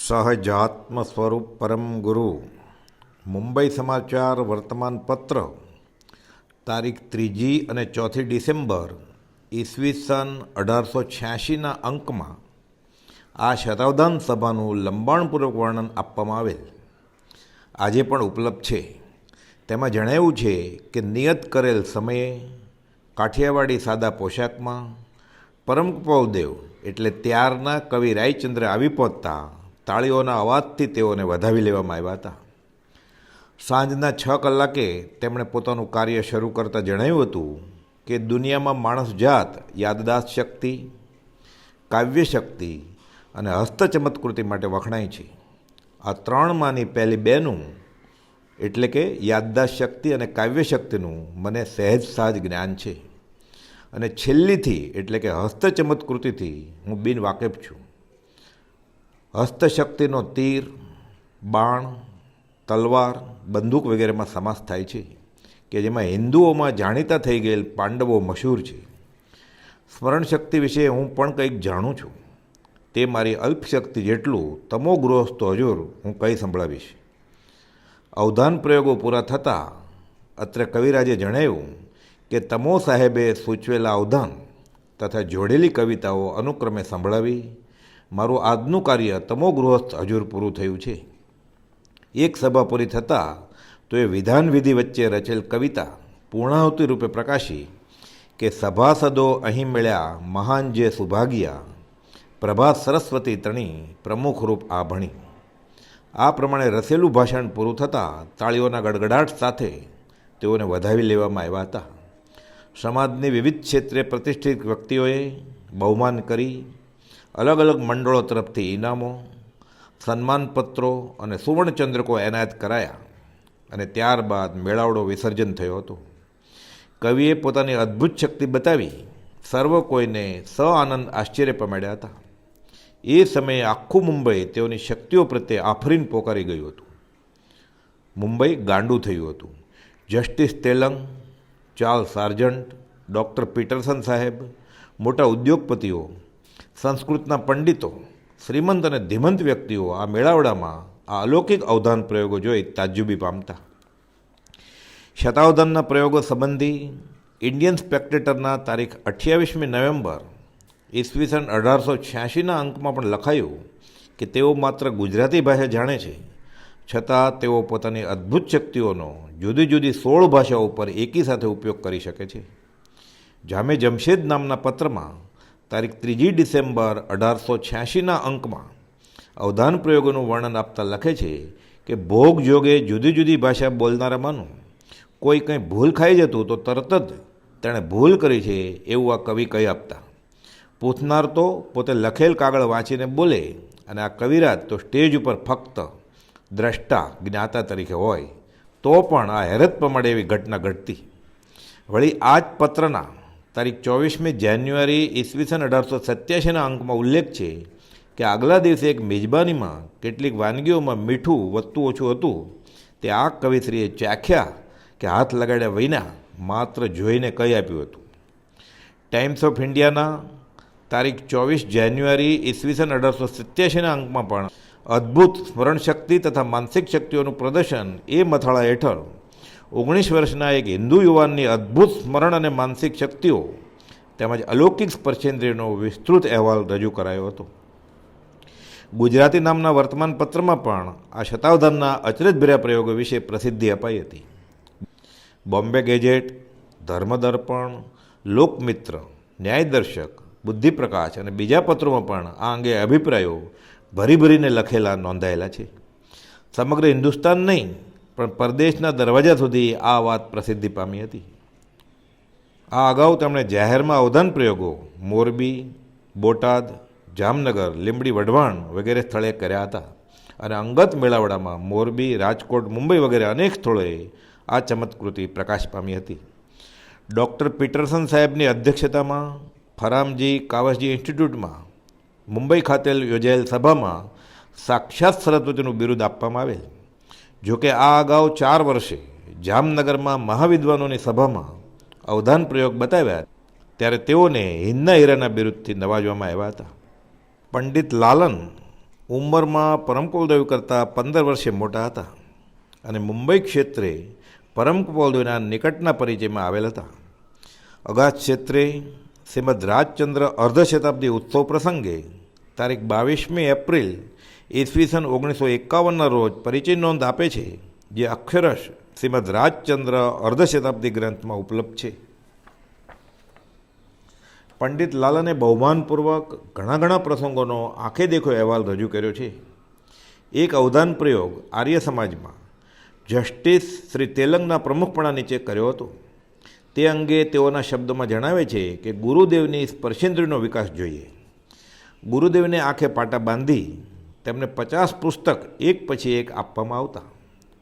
સહજાત્મ સ્વરૂપ પરમ ગુરુ મુંબઈ સમાચાર વર્તમાન પત્ર તારીખ 3 અને 4 ડિસેમ્બર ઈસવીસન 1886ના અંકમાં આ શતાવધાન સભાનું લંબાણપૂર્વક વર્ણન આપવામાં આવેલ આજે પણ ઉપલબ્ધ છે. તેમાં જણાવ્યું છે કે નિયત કરેલ સમયે કાઠિયાવાડી સાદા પોશાકમાં પરમ કૃપાળુદેવ એટલે ત્યારના કવિ રાયચંદ્ર આવી પહોંચતા તાળીઓના અવાજથી તેઓને વધાવી લેવામાં આવ્યા હતા. સાંજના 6 કલાકે તેમણે પોતાનું કાર્ય શરૂ કરતાં જણાવ્યું હતું કે દુનિયામાં માણસ જાત યાદદાસ્ત શક્તિ, કાવ્ય શક્તિ અને હસ્તચમત્કૃતિ માટે વખણાય છે. આ ત્રણમાંની પહેલી બેનું એટલે કે યાદદાસ્ત શક્તિ અને કાવ્ય શક્તિનું મને સહેજ સાજ જ્ઞાન છે અને છેલ્લીથી એટલે કે હસ્તચમત્કૃતિથી હું બિન વાકેફ છું. હસ્તશક્તિનો તીર, બાણ, તલવાર, બંદૂક વગેરેમાં સમાસ થાય છે કે જેમાં હિન્દુઓમાં જાણીતા થઈ ગયેલ પાંડવો મશહૂર છે. સ્મરણ શક્તિ વિશે હું પણ કંઈક જાણું છું. તે મારી અલ્પશક્તિ જેટલું તમો ગૃહસ્થ હજુર હું કંઈ સંભળાવીશ. અવધાન પ્રયોગો પૂરા થતાં અત્રે કવિરાજે જણાવ્યું કે તમો સાહેબે સૂચવેલા અવધાન તથા જોડેલી કવિતાઓ અનુક્રમે સંભળાવી મારું આજનું કાર્ય તમો ગૃહસ્થ હજુર પૂરું થયું છે. એક સભા પૂરી થતાં તો એ વિધાન વિધિ વચ્ચે રચેલ કવિતા પૂર્ણાહુતિ રૂપે પ્રકાશી કે સભાસદો અહીં મળ્યા મહાન જે સુભાગ્યા, પ્રભાત સરસ્વતી તણી પ્રમુખ રૂપ આ ભણી. આ પ્રમાણે રસેલું ભાષણ પૂરું થતાં તાળીઓના ગડગડાટ સાથે તેઓને વધાવી લેવામાં આવ્યા હતા. સમાજની વિવિધ ક્ષેત્રે પ્રતિષ્ઠિત વ્યક્તિઓએ બહુમાન કરી અલગ અલગ મંડળો તરફથી ઇનામો, સન્માનપત્રો અને સુવર્ણચંદ્રકો એનાયત કરાયા અને ત્યારબાદ મેળાવડો વિસર્જન થયો હતો. કવિએ પોતાની અદ્ભુત શક્તિ બતાવી સર્વ કોઈને આનંદ આશ્ચર્ય પમાડ્યા હતા. એ સમયે આખું મુંબઈ તેઓની શક્તિઓ પ્રત્યે આફરીન પોકારી ગયું હતું. મુંબઈ ગાંડું થયું હતું. Justice Telang, Charles sergeant, doctor Pietersen સાહેબ, મોટા ઉદ્યોગપતિઓ, સંસ્કૃતના પંડિતો, શ્રીમંત અને ધીમંત વ્યક્તિઓ આ મેળાવડામાં આ અલૌકિક અવધાન પ્રયોગો જોઈ તાજ્જુબી પામતા. શતાવધાનના પ્રયોગો સંબંધી ઇન્ડિયન સ્પેક્ટેટરના તારીખ 28મી નવેમ્બર ઈસવીસન 1886ના અંકમાં પણ લખાયું કે તેઓ માત્ર ગુજરાતી ભાષા જાણે છે, છતાં તેઓ પોતાની અદ્ભુત શક્તિઓનો જુદી જુદી 16 ભાષાઓ પર એકી સાથે ઉપયોગ કરી શકે છે. જામે જમશેદ નામના પત્રમાં તારીખ 3 ડિસેમ્બર 1886ના અંકમાં અવધાન પ્રયોગોનું વર્ણન આપતા લખે છે કે ભોગ જોગે જુદી જુદી ભાષા બોલનારામાંનું કોઈ કંઈ ભૂલ ખાઈ જતું તો તરત જ તેણે ભૂલ કરી છે એવું આ કવિ કહી આપતા. પૂછનાર તો પોતે લખેલ કાગળ વાંચીને બોલે અને આ કવિરાજ તો સ્ટેજ ઉપર ફક્ત દ્રષ્ટા જ્ઞાતા તરીકે હોય તો પણ આ હેરત પમાડે એવી ઘટના ઘટતી. વળી આ જ પત્રના તારીખ 24મી જાન્યુઆરી ઈસવીસન 1887ના અંકમાં ઉલ્લેખ છે કે આગલા દિવસે એક મેજબાનીમાં કેટલીક વાનગીઓમાં મીઠું વધતું ઓછું હતું તે આ કવિશ્રીએ ચાખ્યા કે હાથ લગાડ્યા વિના માત્ર જોઈને કહી આપ્યું હતું. ટાઈમ્સ ઓફ ઇન્ડિયાના તારીખ 24 જાન્યુઆરી ઈસવીસન 1887ના અંકમાં પણ અદ્ભુત સ્મરણશક્તિ તથા માનસિક શક્તિઓનું પ્રદર્શન એ મથાળા હેઠળ 19 વર્ષના એક હિન્દુ યુવાનની અદ્ભુત સ્મરણ અને માનસિક શક્તિઓ તેમજ અલૌકિક સ્પર્શેન્દ્રિયનો વિસ્તૃત અહેવાલ રજૂ કરાયો હતો. ગુજરાતી નામના વર્તમાન પત્રમાં પણ આ શતાવધાનના અચરજભર્યા પ્રયોગો વિશે પ્રસિદ્ધિ અપાઈ હતી. બોમ્બે ગેજેટ, ધર્મદર્પણ, લોકમિત્ર, ન્યાયદર્શક, બુદ્ધિપ્રકાશ અને બીજા પત્રોમાં પણ આ અંગે અભિપ્રાયો ભરીને લખેલા નોંધાયેલા છે. સમગ્ર હિન્દુસ્તાન નહીં પણ પરદેશના દરવાજા સુધી આ વાત પ્રસિદ્ધિ પામી હતી. આ અગાઉ તેમણે જાહેરમાં અવધાન પ્રયોગો મોરબી, બોટાદ, જામનગર, લીંબડી, વઢવાણ વગેરે સ્થળે કર્યા હતા અને અંગત મેળાવડામાં મોરબી, રાજકોટ, મુંબઈ વગેરે અનેક સ્થળોએ આ ચમત્કૃતિ પ્રકાશ પામી હતી. ડૉક્ટર પીટરસન સાહેબની અધ્યક્ષતામાં ફરામજી કાવસજી ઇન્સ્ટિટ્યૂટમાં મુંબઈ ખાતે યોજાયેલ સભામાં સાક્ષાત સરસ્વતીનું બિરુદ આપવામાં આવેલ. જોકે આ અગાઉ 4 વર્ષે જામનગરમાં મહાવિદ્વાનોની સભામાં અવધાન પ્રયોગ બતાવ્યા ત્યારે તેઓને હિન્દના હીરાના બિરુદથી નવાજવામાં આવ્યા હતા. પંડિત લાલન ઉંમરમાં પરમ કુલદેવ કરતાં 15 વર્ષે મોટા હતા અને મુંબઈ ક્ષેત્રે પરમ કુલદેવના નિકટના પરિચયમાં આવેલ હતા. અગાધ ક્ષેત્રે શ્રીમદ રાજચંદ્ર અર્ધશતાબ્દી ઉત્સવ પ્રસંગે તારીખ 22મી એપ્રિલ ઈસવીસન 1951ના રોજ પરિચય નોંધ આપે છે, જે અક્ષરશ શ્રીમદ રાજચંદ્ર અર્ધશતાબ્દી ગ્રંથમાં ઉપલબ્ધ છે. પંડિત લાલને બહુમાનપૂર્વક ઘણા પ્રસંગોનો આંખે દેખો અહેવાલ રજૂ કર્યો છે. એક અવધાન પ્રયોગ આર્ય સમાજમાં જસ્ટિસ શ્રી તેલંગના પ્રમુખપણા નીચે કર્યો હતો. તે અંગે તેઓના શબ્દોમાં જણાવે છે કે ગુરુદેવની સ્પર્શેન્દ્રિયનો વિકાસ જોઈએ. ગુરુદેવને આંખે પાટા બાંધી તેમને 50 પુસ્તક એક પછી એક આપવામાં આવતા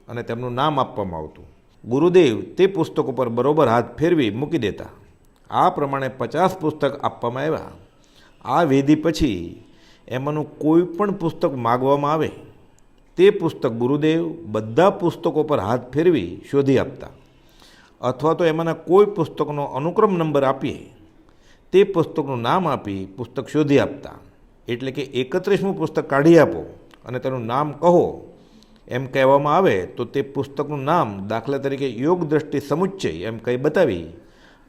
અને તેમનું નામ આપવામાં આવતું. ગુરુદેવ તે પુસ્તકો પર બરોબર હાથ ફેરવી મૂકી દેતા. આ પ્રમાણે 50 પુસ્તક આપવામાં આવ્યા. આ વિધિ પછી એમાંનું કોઈ પણ પુસ્તક માગવામાં આવે તે પુસ્તક ગુરુદેવ બધા પુસ્તકો પર હાથ ફેરવી શોધી આપતા, અથવા તો એમાંના કોઈ પુસ્તકનો અનુક્રમ નંબર આપીએ તે પુસ્તકનું નામ આપી પુસ્તક શોધી આપતા. એટલે કે 31મું પુસ્તક કાઢી આપો અને તેનું નામ કહો એમ કહેવામાં આવે તો તે પુસ્તકનું નામ, દાખલા તરીકે યોગ દ્રષ્ટિ સમુચ્ચય એમ કંઈ બતાવી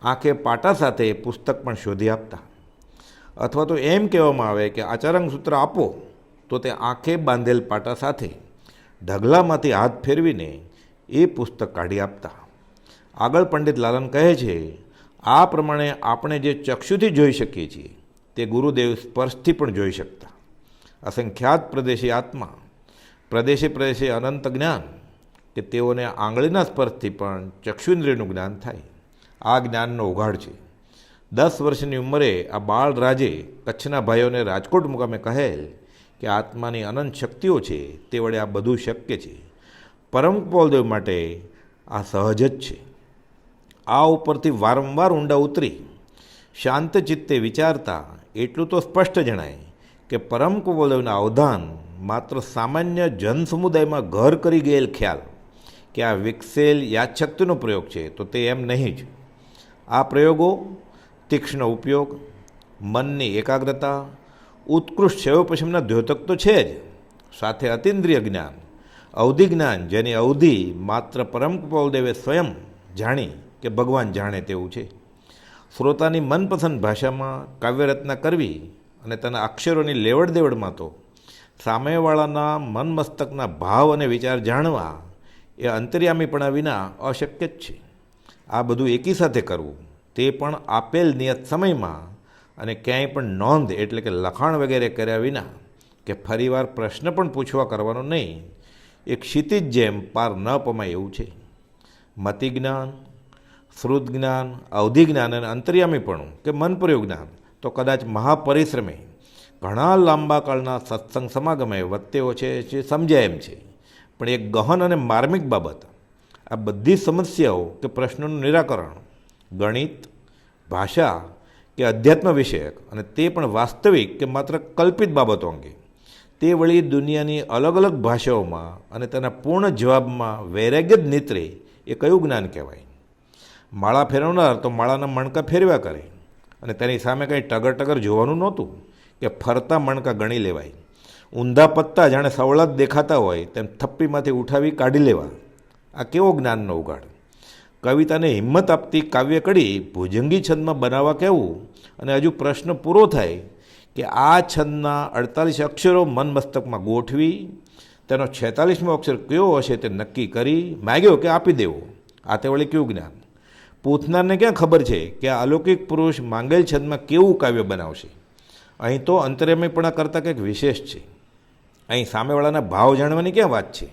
આંખે પાટા સાથે પુસ્તક પણ શોધી આપતા. અથવા તો એમ કહેવામાં આવે કે આચારાંગ સૂત્ર આપો તો તે આંખે બાંધેલ પાટા સાથે ઢગલામાંથી હાથ ફેરવીને એ પુસ્તક કાઢી આપતા. આગળ પંડિત લાલન કહે છે, આ પ્રમાણે આપણે જે ચક્ષુથી જોઈ શકીએ છીએ તે ગુરુદેવ સ્પર્શથી પણ જોઈ શકતા. અસંખ્યાત પ્રદેશી આત્મા, પ્રદેશે અનંત જ્ઞાન કે તેઓને આંગળીના સ્પર્શથી પણ ચક્ષુઇન્દ્રિયનું જ્ઞાન થાય. આ જ્ઞાનનો ઉઘાડ છે. 10 વર્ષની ઉંમરે આ બાળ રાજે કચ્છના ભાઈઓને રાજકોટ મુકામે કહેલ કે આત્માની અનંત શક્તિઓ છે, તે વડે આ બધું શક્ય છે. પરમ કુલદેવ માટે આ સહજ જ છે. આ ઉપરથી વારંવાર ઊંડા ઉતરી શાંત ચિત્તે વિચારતા એટલું તો સ્પષ્ટ જણાય કે પરમ કુલદેવના અવધાન માત્ર સામાન્ય જન સમુદાયમાં ઘર કરી ગયેલ ખ્યાલ કે આ વિકસેલ યાદશક્તિનો પ્રયોગ છે તો તે એમ નહીં જ. આ પ્રયોગો તીક્ષ્ણ ઉપયોગ, મનની એકાગ્રતા, ઉત્કૃષ્ટ સેવ પશ્ચિમના દ્યોતક તો છે જ, સાથે અતિન્દ્રિય જ્ઞાન, અવધિ જ્ઞાન, જેની અવધિ માત્ર પરમ કુલદેવે સ્વયં જાણી કે ભગવાન જાણે તેવું છે. શ્રોતાની મનપસંદ ભાષામાં કાવ્યરચના કરવી અને તેના અક્ષરોની લેવડ દેવડમાં તો સામેવાળાના મન મસ્તકના ભાવ અને વિચાર જાણવા એ અંતર્યામીપણા વિના અશક્ય જ છે. આ બધું એકી સાથે કરવું, તે પણ આપેલ નિયત સમયમાં અને ક્યાંય પણ નોંધ એટલે કે લખાણ વગેરે કર્યા વિના, કે ફરીવાર પ્રશ્ન પણ પૂછવા કરવાનો નહીં, એક ક્ષિતિજ જેમ પાર ન પમાય એવું છે. મતિ જ્ઞાન, શ્રુત જ્ઞાન, અવધિ જ્ઞાન અને અંતર્યામીપણું કે મનપ્રયોગ જ્ઞાન તો કદાચ મહાપરિશ્રમે ઘણા લાંબા કાળના સત્સંગ સમાગમે વત્તેઓ છે જે સમજાય એમ છે. પણ એક ગહન અને માર્મિક બાબત, આ બધી સમસ્યાઓ કે પ્રશ્નોનું નિરાકરણ ગણિત, ભાષા કે અધ્યાત્મ વિષયક, અને તે પણ વાસ્તવિક કે માત્ર કલ્પિત બાબતો અંગે, તે વળી દુનિયાની અલગ અલગ ભાષાઓમાં અને તેના પૂર્ણ જવાબમાં વૈરાગ્ય જ નીતરે એ કયું જ્ઞાન કહેવાય? માળા ફેરવનાર તો માળાના મણકા ફેરવ્યા કરે અને તેની સામે કંઈ ટગર જોવાનું નહોતું કે ફરતા મણકા ગણી લેવાય. ઊંધા પત્તા જાણે સવળા જ દેખાતા હોય તેમ થપ્પીમાંથી ઉઠાવી કાઢી લેવા. આ કેવો જ્ઞાનનો ઉગાડ! કવિતાને હિંમત આપતી કાવ્ય કડી ભુજંગી છંદમાં બનાવવા કહેવું, અને હજુ પ્રશ્ન પૂરો થાય કે આ છંદના 48 અક્ષરો મન મસ્તકમાં ગોઠવી તેનો 46મો અક્ષર કયો હશે તે નક્કી કરી માગ્યો કે આપી દેવો. આ તે વળી કેવું જ્ઞાન! પૂછનારને ક્યાં ખબર છે કે આ અલૌકિક પુરુષ માંગેલ છંદમાં કેવું કાવ્ય બનાવશે? અહીં તો અંતર્યામીપણા કરતાં કંઈક વિશેષ છે. અહીં સામેવાળાના ભાવ જાણવાની ક્યાં વાત છે?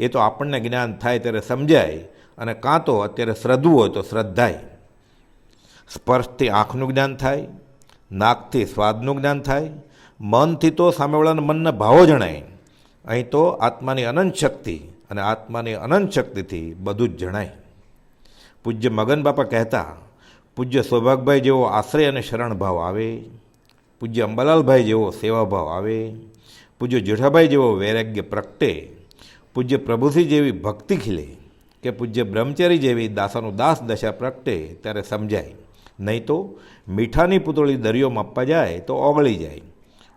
એ તો આપણને જ્ઞાન થાય ત્યારે સમજાય, અને કાં તો અત્યારે શ્રદ્ધવું હોય તો શ્રદ્ધાય. સ્પર્શથી આંખનું જ્ઞાન થાય, નાકથી સ્વાદનું જ્ઞાન થાય, મનથી તો સામેવાળાના મનના ભાવો જણાય. અહીં તો આત્માની અનંત શક્તિ અને આત્માની અનંત શક્તિથી બધું જ જણાય. પૂજ્ય મગન બાપા કહેતા, પૂજ્ય સૌભાગભાઈ જેવો આશ્રય અને શરણ ભાવ આવે, પૂજ્ય અંબાલાલભાઈ જેવો સેવાભાવ આવે, પૂજ્ય જેઠાભાઈ જેવો વૈરાગ્ય પ્રગટે, પૂજ્ય પ્રભુસિંહ જેવી ભક્તિ ખીલે, કે પૂજ્ય બ્રહ્મચારી જેવી દાસાનું દાસ દશા પ્રગટે ત્યારે સમજાય. નહીં તો મીઠાની પૂતળી દરિયો માપવા જાય તો ઓગળી જાય.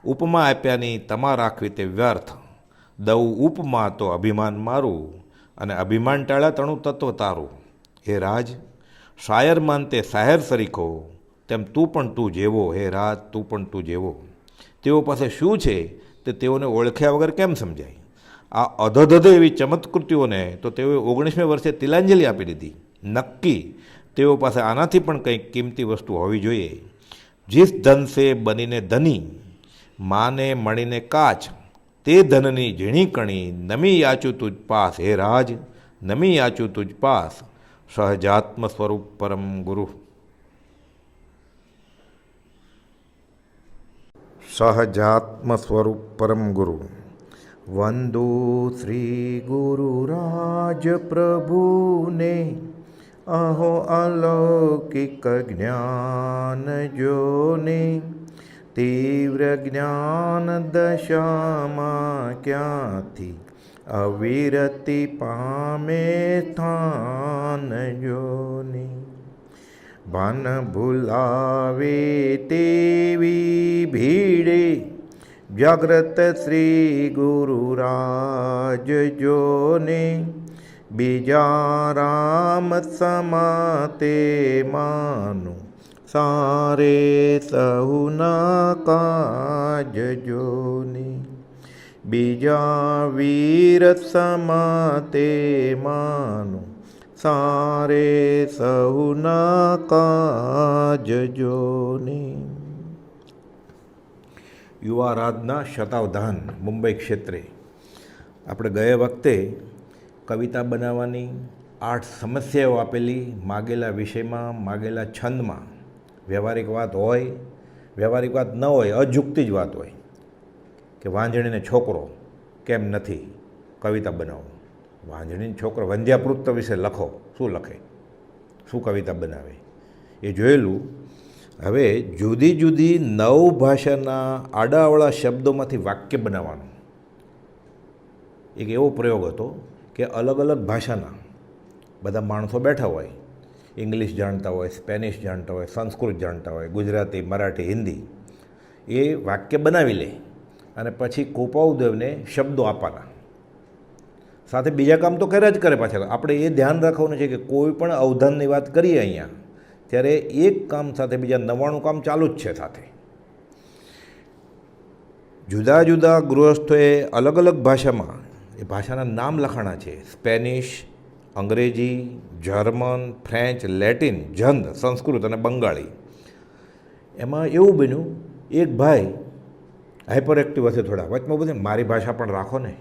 ઉપમા આપ્યાની તમા રાખવી તે વ્યર્થ, દઉં ઉપમા તો અભિમાન મારું, અને અભિમાન ટાળ્યા તણું તત્વ તારું. હે રાજ, શાયર માનતે શાયર સરીખો, તેમ તું જેવો, હે રાજ તું જેવો. તેઓ પાસે શું છે તે તેઓને ઓળખ્યા વગર કેમ સમજાય? આ અધધધ એવી ચમત્કૃતિઓને તો તેઓએ 19મી વર્ષે તિલાંજલિ આપી દીધી. નક્કી તેઓ પાસે આનાથી પણ કંઈક કિંમતી વસ્તુ હોવી જોઈએ. જીસ ધન સે બનીને ધની, માને મળીને કાચ, તે ધનની ઝીણી કણી, નમી યાચું તુજ પાસ. હે રાજ, નમી યાચું તુજ પાસ, સહજાત્મ સ્વરૂપ પરમ ગુરુ. સહજાત્મ સ્વરૂપ પરમ ગુરુ. વંદુ શ્રી ગુરુ રાજ પ્રભુને, અહો અલૌકિક જ્ઞાન જોને, તીવ્ર જ્ઞાન દશામાં ક્યાંથી અવિરતિ પામે સ્થાન જોને. ભાન ભૂલાવે તેવી ભીડે, જાગ્રત શ્રી ગુરુ રાજ જોને, બીજા રામ સમાતે માનું, સારે સહુના કાજ જોને. બીજા વીર સમાતે માનું, સારે સહુના કાજ જોને. યુવા રાજના શતાવધાન મુંબઈ ક્ષેત્રે આપણે ગયા વખતે કવિતા બનાવવાની 8 સમસ્યાઓ આપેલી. માગેલા વિષયમાં, માગેલા છંદમાં વ્યવહારિક વાત હોય, વ્યવહારિક વાત ન હોય, અજુક્તિ જ વાત હોય કે વાંજણીને છોકરો કેમ નથી, કવિતા બનાવો. વાંજણીને છોકરો, વંધ્યાપૃત્ત વિશે લખો, શું લખે, શું કવિતા બનાવે, એ જોયેલું. હવે જુદી જુદી 9 ભાષાના આડાઅવળા શબ્દોમાંથી વાક્ય બનાવવાનું એક એવો પ્રયોગ હતો કે અલગ અલગ ભાષાના બધા માણસો બેઠા હોય, ઇંગ્લિશ જાણતા હોય, સ્પેનિશ જાણતા હોય, સંસ્કૃત જાણતા હોય, ગુજરાતી, મરાઠી, હિન્દી, એ વાક્ય બનાવી લે અને પછી કોપાઉદેવને શબ્દો આપવાના. સાથે બીજા કામ તો કર્યા જ કરે પાછળ. આપણે એ ધ્યાન રાખવાનું છે કે કોઈ પણ અવધાનની વાત કરીએ અહીંયા ત્યારે એક કામ સાથે બીજા 99 કામ ચાલુ જ છે સાથે. જુદા જુદા ગૃહસ્થોએ અલગ અલગ ભાષામાં એ ભાષાના નામ લખાણા છે. સ્પેનિશ, અંગ્રેજી, જર્મન, ફ્રેન્ચ, લેટિન, જંદ, સંસ્કૃત અને બંગાળી. એમાં એવું બન્યું, એક ભાઈ હાઇપર એક્ટિવ હશે થોડા, વચમાં બધે મારી ભાષા પણ રાખો ને.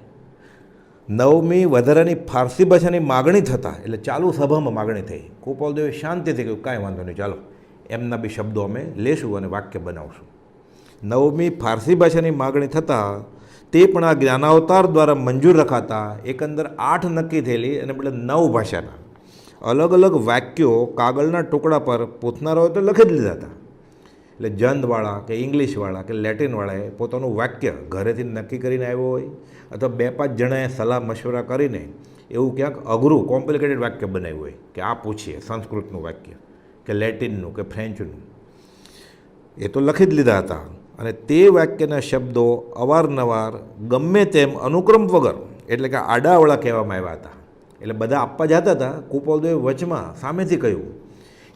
9મી વધારાની ફારસી ભાષાની માગણી થતાં, એટલે ચાલુ સભામાં માગણી થઈ. ગોપાલદેવે શાંતિથી કહ્યું, કાંઈ વાંધો નહીં, ચાલો એમના બી શબ્દો અમે લેશું અને વાક્ય બનાવશું. 9મી ફારસી ભાષાની માગણી થતાં તે પણ આ જ્ઞાનાવતાર દ્વારા મંજૂર રખાતા એકંદર 8 નક્કી થયેલી અને બદલે 9 ભાષાના અલગ અલગ વાક્યો કાગળના ટુકડા પર પૂછનારાઓએ તો લખી જ લીધા હતા. એટલે જંદવાળા કે ઇંગ્લિશવાળા કે લેટિનવાળાએ પોતાનું વાક્ય ઘરેથી નક્કી કરીને આવ્યો હોય, અથવા 2-5 જણાએ સલાહ મશવરા કરીને એવું ક્યાંક અઘરું કોમ્પ્લિકેટેડ વાક્ય બનાવ્યું હોય કે આ પૂછીએ, સંસ્કૃતનું વાક્ય કે લેટિનનું કે ફ્રેન્ચનું, એ તો લખી જ લીધા હતા. અને તે વાક્યના શબ્દો અવારનવાર ગમે તેમ અનુક્રમ વગર, એટલે કે આડાઅવળા કહેવામાં આવ્યા હતા. એટલે બધા આપવા જતા હતા. કુપાલદેવે વચમાં સામેથી કહ્યું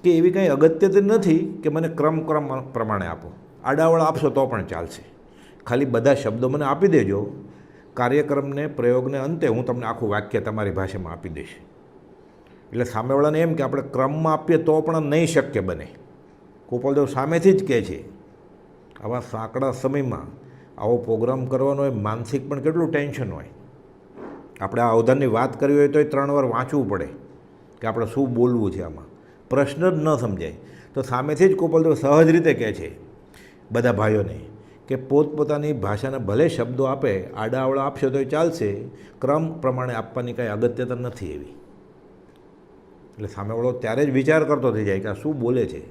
કે એવી કંઈ અગત્ય નથી કે મને ક્રમ પ્રમાણે આપો, આડાઅવળા આપશો તો પણ ચાલશે, ખાલી બધા શબ્દો મને આપી દેજો. કાર્યક્રમને, પ્રયોગને અંતે હું તમને આખું વાક્ય તમારી ભાષામાં આપી દઈશ. એટલે સામેવાળાને એમ કે આપણે ક્રમમાં આપીએ તો પણ નહીં શક્ય બને. કુપાલદેવ સામેથી જ કહે છે, આવા સાંકડા સમયમાં આવો પ્રોગ્રામ કરવાનો હોય, માનસિક પણ કેટલું ટેન્શન હોય. આપણે આ અવધાનની વાત કરવી હોય તો 3 વાર વાંચવું પડે કે આપણે શું બોલવું છે. આમાં પ્રશ્ન જ ન સમજાય. તો સામેથી જ કુપાલદેવ સહજ રીતે કહે છે બધા ભાઈઓને કે પોતપોતાની ભાષાના ભલે શબ્દો આપે, આડાઅવળા આપશો તો ચાલશે, ક્રમ પ્રમાણે આપવાની કાંઈ અગત્યતા નથી એવી. એટલે સામેવાળો ત્યારે જ વિચાર કરતો થઈ જાય કે આ શું બોલે છે.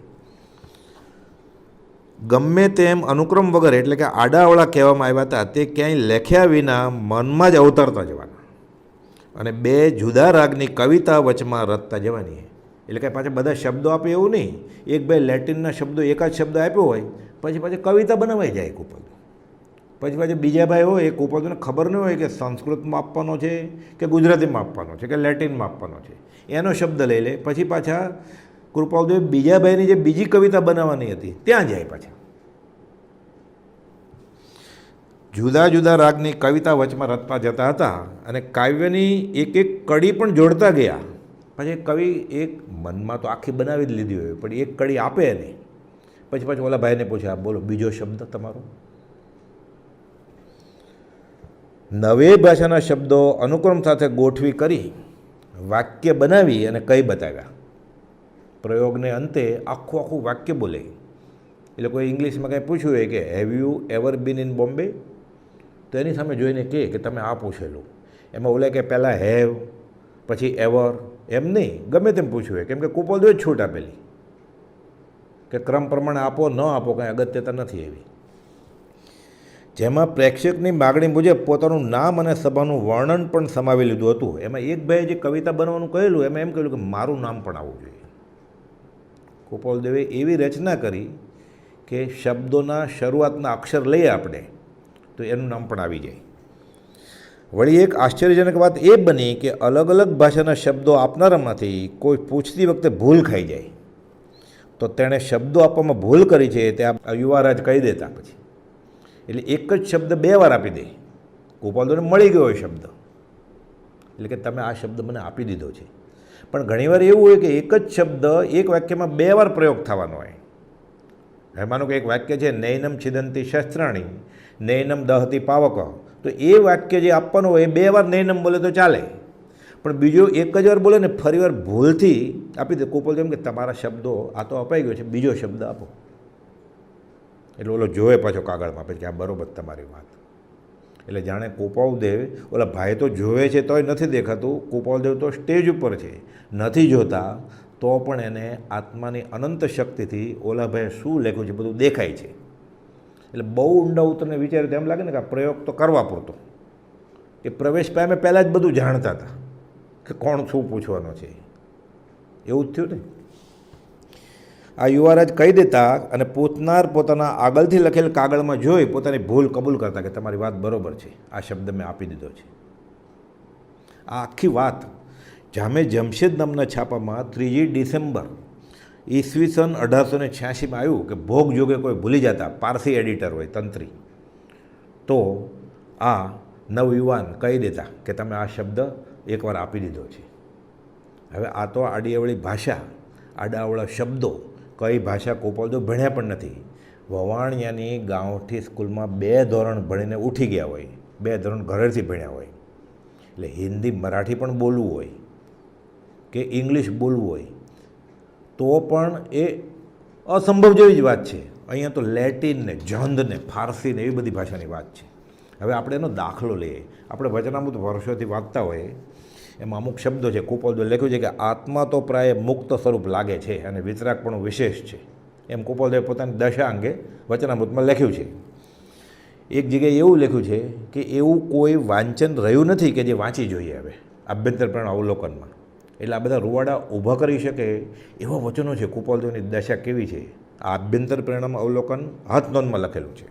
ગમે તેમ અનુક્રમ વગર, એટલે કે આડાઅવળા કહેવામાં આવ્યા હતા તે ક્યાંય લખ્યા વિના મનમાં જ અવતરતા જવાના અને 2 જુદા રાગની કવિતા વચમાં રચતા જવાની. એટલે કે પાછા બધા શબ્દો આપે એવું નહીં, 1-2 લેટિનના શબ્દો, એકાદ શબ્દ આપ્યો હોય પછી કવિતા બનાવાઈ જાય. કુપાલ પછી પાછા બીજા ભાઈ હોય એ કૃપાળુને ખબર ન હોય કે સંસ્કૃતમાં આપવાનો છે કે ગુજરાતીમાં આપવાનો છે કે લેટિનમાં આપવાનો છે, એનો શબ્દ લઈ લે. પછી પાછા કૃપાળુદેવ બીજા ભાઈની જે બીજી કવિતા બનાવવાની હતી ત્યાં જાય. પાછા જુદા જુદા રાગની કવિતા વચમાં રચતા જતા હતા અને કાવ્યની એક એક કડી પણ જોડતા ગયા. પછી કવિ એક મનમાં તો આખી બનાવી જ લીધી હોય પણ એક કડી આપે નહીં. પછી પાછું ઓલા ભાઈને પૂછે, આ બોલો બીજો શબ્દ તમારો. નવે ભાષાના શબ્દો અનુક્રમ સાથે ગોઠવી કરી વાક્ય બનાવી અને કઈ બતાવ્યા. પ્રયોગને અંતે આખું આખું વાક્ય બોલે. એટલે કોઈ ઇંગ્લિશમાં કંઈ પૂછ્યું હોય કે have you ever bin in Bombay, તો એની સામે જોઈને કહે કે તમે આ પૂછેલું. એમાં ઓલે કે પહેલાં હેવ પછી એવર એમ નહીં, ગમે તેમ પૂછ્યું હોય, કેમ કે કૃપાળુદેવે જ છૂટ આપેલી કે ક્રમ પ્રમાણે આપો ન આપો કાંઈ અગત્યતા નથી એવી. જેમાં પ્રેક્ષકની માગણી મુજબ પોતાનું નામ અને સભાનું વર્ણન પણ સમાવી લીધું હતું. એમાં એક ભાઈએ જે કવિતા બનાવવાનું કહેલું એમાં એમ કહેલું કે મારું નામ પણ આવવું જોઈએ. કૃપાળુદેવે એવી રચના કરી કે શબ્દોના શરૂઆતના અક્ષર લઈએ આપણે તો એનું નામ પણ આવી જાય. વળી એક આશ્ચર્યજનક વાત એ બની કે અલગ અલગ ભાષાના શબ્દો આપનારામાંથી કોઈ પૂછતી વખતે ભૂલ ખાઈ જાય તો તેણે શબ્દો આપવામાં ભૂલ કરી છે તે આ યુવારાજ કહી દેતા. પછી એટલે એક જ શબ્દ 2 વાર આપી દે. કૃપાળુદેવને મળી ગયો એ શબ્દ એટલે કે તમે આ શબ્દ મને આપી દીધો છે. પણ ઘણીવાર એવું હોય કે એક જ શબ્દ એક વાક્યમાં 2 વાર પ્રયોગ થવાનો હોય. હવે માનો કે એક વાક્ય છે નૈનમ છિદંતી શસ્ત્રાણી નૈનમ દહતી પાવક, તો એ વાક્ય જે આપવાનું હોય એ 2 વાર નૈનમ બોલે તો ચાલે, પણ બીજો એક જ વાર બોલે ને ફરી વાર ભૂલથી આપી દે. કૃપાળુદેવ એમ કે તમારા શબ્દો આ તો અપાઈ ગયો છે, બીજો શબ્દ આપો. એટલે ઓલો જોવે પાછો કાગળમાં પછી કે આ બરાબર તમારી વાત. એટલે જાણે કૃપાળુદેવ ઓલા ભાઈ તો જોવે છે તોય નથી દેખાતું, કૃપાળુદેવ તો સ્ટેજ ઉપર છે નથી જોતા તો પણ એને આત્માની અનંત શક્તિથી ઓલા ભાઈએ શું લખ્યું છે બધું દેખાય છે. એટલે બહુ ઊંડા ઉતરને વિચાર્યું તો એમ લાગે ને કે આ પ્રયોગ તો કરવા પૂરતો, કે પ્રવેશ પામે પહેલાં જ બધું જાણતા હતા કે કોણ શું પૂછવાનો છે. એવું જ થયું ને. આ યુવારાજ કહી દેતા અને પૂછનાર પોતાના આગળથી લખેલ કાગળમાં જોઈ પોતાની ભૂલ કબૂલ કરતા કે તમારી વાત બરાબર છે, આ શબ્દ મેં આપી દીધો છે. આ આખી વાત જામે જમશેદ નામના છાપામાં 3 ડિસેમ્બર ઈસવીસન 1886માં આવ્યું કે ભોગ જોગે કોઈ ભૂલી જતા પારસી એડિટર હોય તંત્રી, તો આ નવયુવાન કહી દેતા કે તમે આ શબ્દ એકવાર આપી દીધો છે. હવે આ તો આડીઅવળી ભાષા, આડાઅવળા શબ્દો, કઈ ભાષા કૃપાળુદેવ ભણ્યા પણ નથી. વવાણિયાની ગાંવઠી સ્કૂલમાં 2 ધોરણ ભણીને ઉઠી ગયા હોય, 2 ધોરણ ઘરેથી ભણ્યા હોય. એટલે હિન્દી મરાઠી પણ બોલવું હોય કે ઇંગ્લિશ બોલવું હોય તો પણ એ અસંભવ જેવી જ વાત છે. અહીંયા તો લેટિન ને જંદ ને ફારસી ને એવી બધી ભાષાની વાત છે. હવે આપણે એનો દાખલો લઈએ. આપણે વચનામૃત વર્ષોથી વાંચતા હોઈએ, એમાં અમુક શબ્દો છે. કૃપાળુદેવે લખ્યું છે કે આત્મા તો પ્રાય મુક્ત સ્વરૂપ લાગે છે અને વિતરાગપણું વિશેષ છે. એમ કૃપાળુદેવે પોતાની દશા અંગે વચનામૃતમાં લખ્યું છે. એક જગ્યાએ એવું લખ્યું છે કે એવું કોઈ વાંચન રહ્યું નથી કે જે વાંચી જોઈએ. હવે આભ્યંતર પ્રેરણા અવલોકનમાં એટલે આ બધા રૂવાડા ઊભા કરી શકે એવા વચનો છે. કૃપાળુદેવની દશા કેવી છે આ આભ્યંતર પ્રેરણામાં અવલોકન હાથનોંધમાં લખેલું છે.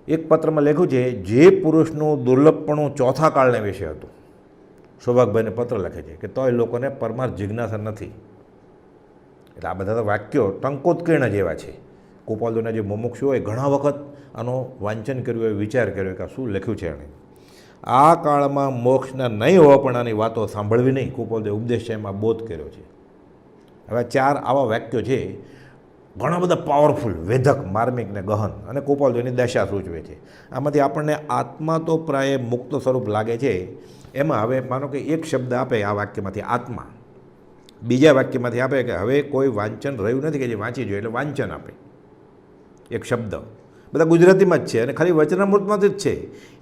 એક પત્રમાં લખ્યું છે જે પુરુષનું દુર્લભપણું ચોથા કાળને વિશે હતું. સૌભાગભાઈને પત્ર લખે છે કે તોય લોકોને પરમાર્થ જિજ્ઞાસા નથી. એટલે આ બધા તો વાક્યો ટંકોત્કીર્ણ જેવા છે. કૃપાળુદેવના જે મુમુક્ષુ હોય ઘણા વખત આનો વાંચન કર્યું હોય, વિચાર કર્યો કે શું લખ્યું છે એણે. આ કાળમાં મોક્ષના નહીં હોવાપણાની વાતો સાંભળવી નહીં, કૃપાળુદેવ ઉપદેશાયમાં બોધ કર્યો છે. હવે 4 આવા વાક્યો છે, ઘણા બધા પાવરફુલ, વેધક, માર્મિક ને ગહન, અને કૃપાળુદેવની દશા સૂચવે છે. આમાંથી આપણને આત્મા તો પ્રાય મુક્ત સ્વરૂપ લાગે છે. એમાં હવે માનો કે એક શબ્દ આપે આ વાક્યમાંથી આત્મા, બીજા વાક્યમાંથી આપે કે હવે કોઈ વાંચન રહ્યું નથી કે જે વાંચી જોઈએ, એટલે વાંચન આપે એક શબ્દ. બધા ગુજરાતીમાં જ છે અને ખાલી વચનામૃતમાંથી જ છે.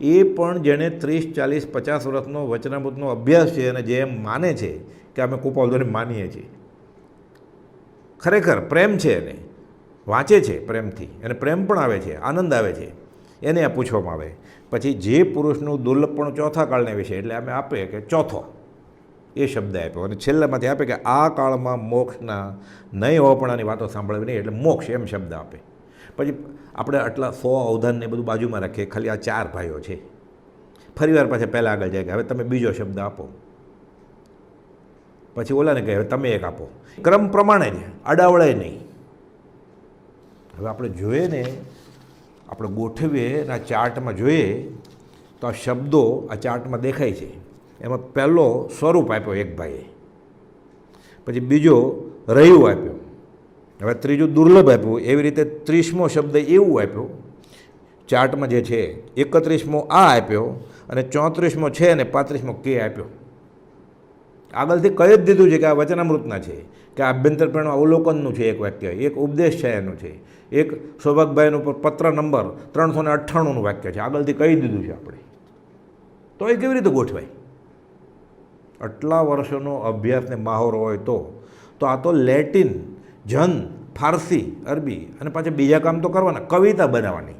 એ પણ જેણે 30, 40, 50 વર્ષનો વચનામૃતનો અભ્યાસ છે અને જે એમ માને છે કે અમે કૃપાળુદેવને માનીએ છીએ, ખરેખર પ્રેમ છે એને, વાંચે છે પ્રેમથી, અને પ્રેમ પણ આવે છે, આનંદ આવે છે, એને આ પૂછવામાં આવે. પછી જે પુરુષનું દુર્લભપણું ચોથા કાળને વિશે, એટલે અમે આપે કે ચોથો એ શબ્દ આપ્યો, અને છેલ્લામાંથી આપે કે આ કાળમાં મોક્ષના નહીં હોવાપણાની વાતો સાંભળવી નહીં, એટલે મોક્ષ એમ શબ્દ આપે. પછી આપણે આટલા 100 અવધાનને બધું બાજુમાં રાખીએ, ખાલી આ 4 ભાઈઓ છે. ફરીવાર પાછા પહેલાં આગળ જાય કે હવે તમે બીજો શબ્દ આપો, પછી ઓલાને કહે હવે તમે એક આપો. ક્રમ પ્રમાણે જ, આડાવળે નહીં. હવે આપણે જોઈએ ને, આપણે ગોઠવીએ આ ચાર્ટમાં જોઈએ તો આ શબ્દો આ ચાર્ટમાં દેખાય છે. એમાં પહેલો સ્વરૂપ આપ્યો એક ભાઈએ, પછી બીજો રહ્યું આપ્યો, હવે ત્રીજું દુર્લભ આપ્યું. એવી રીતે 30મો શબ્દ એવું આપ્યો ચાર્ટમાં જે છે, 31મો આ આપ્યો, અને 34મો છે અને 35મો કે આપ્યો. આગળથી કહી જ દીધું છે કે આ વચનામૃતના છે, કે આ આભ્યંતરપણ અવલોકનનું છે એક વાક્ય, એક ઉપદેશ છે એનું છે, એક સૌભાગભાઈનું પત્ર નંબર 398નું વાક્ય છે. આગળથી કહી દીધું છે આપણે, તો એ કેવી રીતે ગોઠવાય? આટલા વર્ષોનો અભ્યાસને માહોર હોય તો આ તો લેટિન, જન, ફારસી, અરબી અને પાછા બીજા કામ તો કરવાના, કવિતા બનાવવાની.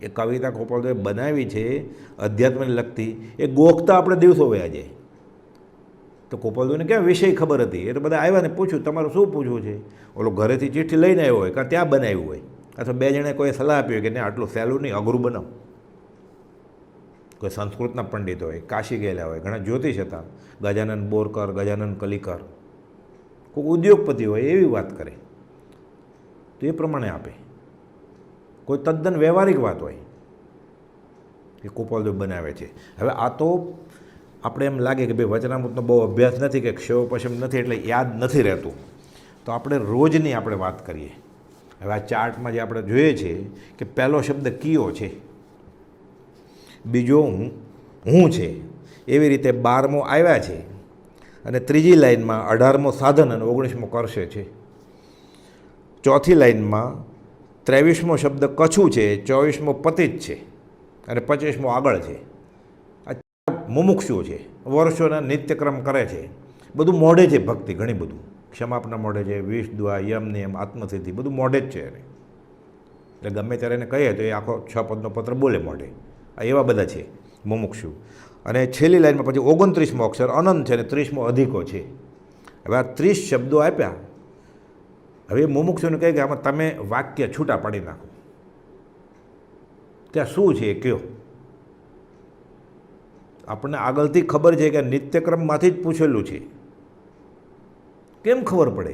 એ કવિતા ગોપાલભાઈએ બનાવી છે અધ્યાત્મને લગતી, એ ગોખતા આપણે દિવસો વયા જાય. તો ગોપાલભાઈને ક્યાં વિષય ખબર હતી? એ તો બધા આવ્યા ને પૂછ્યું તમારું શું પૂછવું છે. ઓલો ઘરેથી ચિઠ્ઠી લઈને આવ્યો હોય, કાં ત્યાં બનાવ્યું હોય, અથવા બે જણે કોઈ સલાહ આપી હોય કે નહીં આટલું સહેલું નહીં, અઘરું બનાવ. કોઈ સંસ્કૃતના પંડિત હોય, કાશી ગયેલા હોય, ઘણા જ્યોતિષ હતા, ગજાનન બોરકર, ગજાનન કલિકર, કોઈ ઉદ્યોગપતિ હોય એવી વાત કરે તો એ પ્રમાણે આપે. કોઈ તદ્દન વ્યવહારિક વાત હોય એ ગોપાલદેવ બનાવે છે. હવે આ તો આપણે એમ લાગે કે ભાઈ વચનામૃતનો બહુ અભ્યાસ નથી કે ક્ષયોપશમ નથી એટલે યાદ નથી રહેતું, તો આપણે રોજની આપણે વાત કરીએ. હવે આ ચાર્ટમાં જે આપણે જોઈએ છે કે પહેલો શબ્દ કીઓ છે, બીજો હું છે, એવી રીતે 12મો આવ્યા છે, અને ત્રીજી લાઇનમાં 18મો સાધન અને 19મો કરશે છે. ચોથી લાઇનમાં 23મો શબ્દ કછું છે, 24મો પતિત છે અને 25મો આગળ છે. આ મુમુક્ષુઓ છે, વર્ષોના નિત્યક્રમ કરે છે, બધું મોઢે છે. ભક્તિ ઘણી બધું ક્ષમાપના મોઢે છે, વિષ દ્વા, યમ નિયમ, આત્મસિદ્ધિ બધું મોઢે જ છે એને. એટલે ગમે ત્યારે એને કહીએ તો એ આખો 6 પદનો પત્ર બોલે મોઢે. આ એવા બધા છે મુમુક્ષુ. અને છેલ્લી લાઇનમાં પછી 29મો અક્ષર અનંત છે અને 30મો અધિકો છે. હવે આ 30 શબ્દો આપ્યા. હવે મુમુક્ષુને કહે કે આમાં તમે વાક્ય છૂટા પાડી નાખો, ત્યાં શું છે એ કયો. આપણને આગળથી ખબર છે કે નિત્યક્રમમાંથી જ પૂછેલું છે, કેમ ખબર પડે?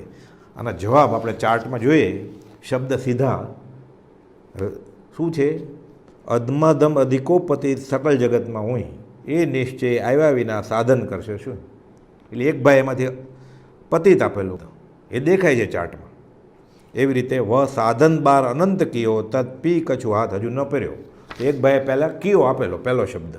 આના જવાબ આપણે ચાર્ટમાં જોઈએ. શબ્દ સીધા શું છે? અધમાધમ અધિકોપતિ સકલ જગતમાં હોય એ નિશ્ચય આવ્યા વિના સાધન કરશે શું? એટલે એક ભાઈ એમાંથી પતિત આપેલું એ દેખાય છે ચાર્ટમાં. એવી રીતે વ સાધન 12 અનંત કીઓ તદ પી કછું હાથ હજુ ન પહેર્યો. એક ભાઈએ પહેલાં કીઓ આપેલો પહેલો શબ્દ,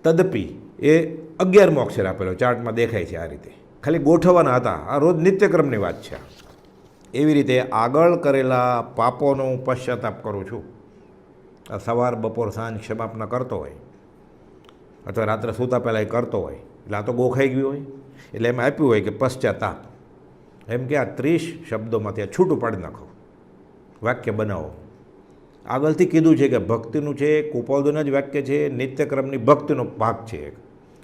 તદપી એ 11મો અક્ષર આપેલો ચાર્ટમાં દેખાય છે. આ રીતે ખાલી ગોઠવવાના હતા. આ રોજ નિત્યક્રમની વાત છે. એવી રીતે આગળ કરેલા પાપોનો હું પશ્ચાતાપ કરું છું. આ સવાર બપોર સાંજ ક્ષમાપના કરતો હોય, અથવા રાત્રે સૂતા પહેલાં એ કરતો હોય, એટલે આ તો ગોખાઈ ગયું હોય. એટલે એમ આપ્યું હોય કે પશ્ચાતાપ, એમ કે આ 30 શબ્દોમાંથી આ છૂટું પાડી નાખો, વાક્ય બનાવો. આગળથી કીધું છે કે ભક્તિનું છે, ગોપાલદેવના જ વાક્ય છે, નિત્યક્રમની ભક્તિનો ભાગ છે એક.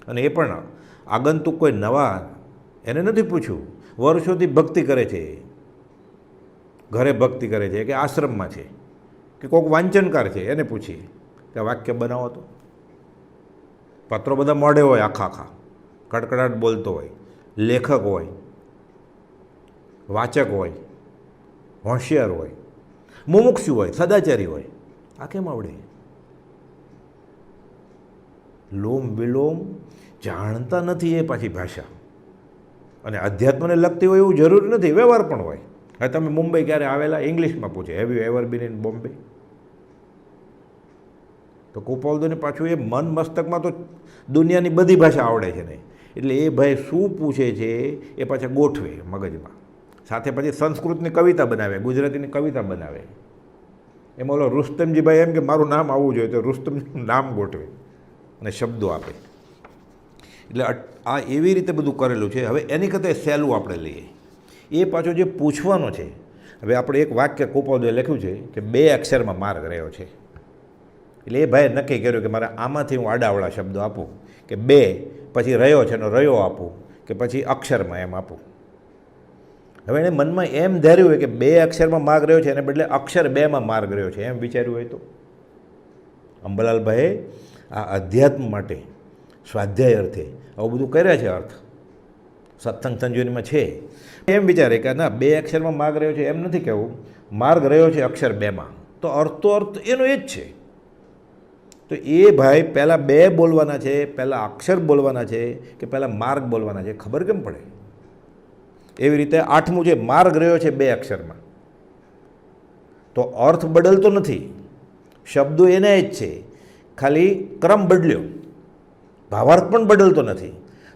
અને એ પણ આગંતુક કોઈ નવા એને નથી પૂછ્યું, વર્ષોથી ભક્તિ કરે છે, ઘરે ભક્તિ કરે છે કે આશ્રમમાં છે કે કોઈક વાંચનકાર છે, એને પૂછીએ કે વાક્ય બનાવો તો. પત્રો બધા મોઢે હોય, આખા કડકડાટ બોલતો હોય, લેખક હોય, વાચક હોય, હોશિયાર હોય, મુમુક્ષુ હોય, સદાચારી હોય, આ કેમ આવડે? લોમ વિલોમ જાણતા નથી એ પાછી ભાષા. અને અધ્યાત્મને લગતી હોય એવું જરૂરી નથી, વ્યવહાર પણ હોય. હવે તમે મુંબઈ ક્યારે આવેલા? ઇંગ્લિશમાં પૂછે, have you ever bin in Bombay? તો ગોપાલદેવને પાછું એ મન મસ્તકમાં તો દુનિયાની બધી ભાષા આવડે છે નહીં. એટલે એ ભાઈ શું પૂછે છે એ પાછા ગોઠવે મગજમાં. સાથે પછી સંસ્કૃતની કવિતા બનાવે, ગુજરાતીની કવિતા બનાવે. એમાં ઓલો રુસ્તમજીભાઈ એમ કે મારું નામ આવવું જોઈએ, તો રુસ્તમજીનું નામ ગોઠવે અને શબ્દો આપે. એટલે આ એવી રીતે બધું કરેલું છે. હવે એની કરતાં સહેલું આપણે લઈએ, એ પાછો જે પૂછવાનો છે. હવે આપણે એક વાક્ય ગોપાલદેવે લખ્યું છે કે 2 અક્ષરમાં માર્ગ રહ્યો છે. એટલે એ ભાઈએ નક્કી કર્યું કે મારે આમાંથી હું આડાવડા શબ્દો આપું, કે 2 પછી રહ્યો છે એનો રહ્યો આપું, કે પછી અક્ષરમાં એમ આપું. હવે એણે મનમાં એમ ધાર્યું હોય કે 2 અક્ષરમાં માર્ગ રહ્યો છે એને બદલે અક્ષર 2માં માર્ગ રહ્યો છે, એમ વિચાર્યું હોય તો અંબાલાલભાઈએ આ અધ્યાત્મ માટે સ્વાધ્યાય અર્થે આવું બધું કર્યા છે. અર્થ સત્સંગ સંજીવનીમાં છે. એમ વિચારે કે ના 2 અક્ષરમાં માર્ગ રહ્યો છે એમ નથી કહેવું, માર્ગ રહ્યો છે અક્ષર 2માં, તો અર્થ એનો એ જ છે. તો એ ભાઈ પહેલાં 2 બોલવાના છે, પહેલાં અક્ષર બોલવાના છે કે પહેલાં માર્ગ બોલવાના છે, ખબર કેમ પડે? એવી રીતે 8મું છે માર્ગ રહ્યો છે 2 અક્ષરમાં, તો અર્થ બદલતો નથી, શબ્દો એના જ છે, ખાલી ક્રમ બદલ્યો, ભાવાર્થ પણ બદલતો નથી.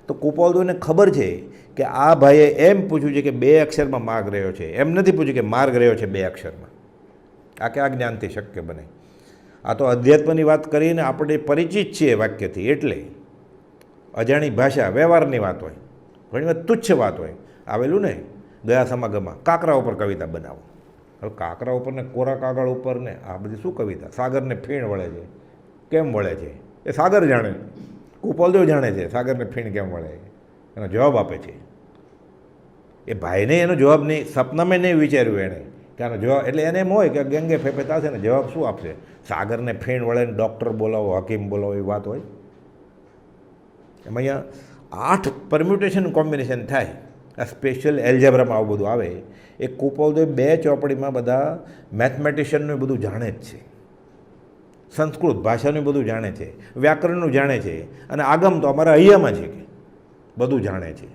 તો કુપાલદેવને ખબર છે કે આ ભાઈએ એમ પૂછ્યું છે કે 2 અક્ષરમાં માર્ગ રહ્યો છે, એમ નથી પૂછ્યું કે માર્ગ રહ્યો છે 2 અક્ષરમાં. આ કે આ જ્ઞાનથી શક્ય બને? આ તો અધ્યાત્મની વાત કરીને આપણે પરિચિત છીએ વાક્યથી, એટલે અજાણી ભાષા વ્યવહારની વાત હોય, ઘણીવાર તુચ્છ વાત હોય. આવેલું ને ગયા સમાગમમાં કાંકરા ઉપર કવિતા બનાવો. હવે કાંકરા ઉપર ને કોરા કાગળ ઉપર ને આ બધી શું કવિતા? સાગરને ફીણ વળે છે, કેમ વળે છે એ સાગર જાણે, કુપાલદેવ જાણે છે સાગરને ફીણ કેમ વળે, એનો જવાબ આપે છે. એ ભાઈને એનો જવાબ નહીં, સપનામાં નહીં વિચાર્યું એણે કે આનો જવાબ, એટલે એને એમ હોય કે ગેંગે ફેફે થશે ને જવાબ શું આપશે? સાગરને ફીણ વળે ને ડૉક્ટર બોલાવો, હકીમ બોલાવો, એવી વાત હોય. એમાં અહીંયા 8 પરમ્યુટેશન કોમ્બિનેશન થાય. આ સ્પેશિયલ એલ્જેબ્રામાં આવું બધું આવે. એ કુપાલદેવ 2 ચોપડીમાં બધા મેથમેટિશિયનનું બધું જાણે જ છે, સંસ્કૃત ભાષાનું બધું જાણે છે, વ્યાકરણનું જાણે છે, અને આગમ તો અમારા અહીંયામાં છે કે બધું જાણે છે.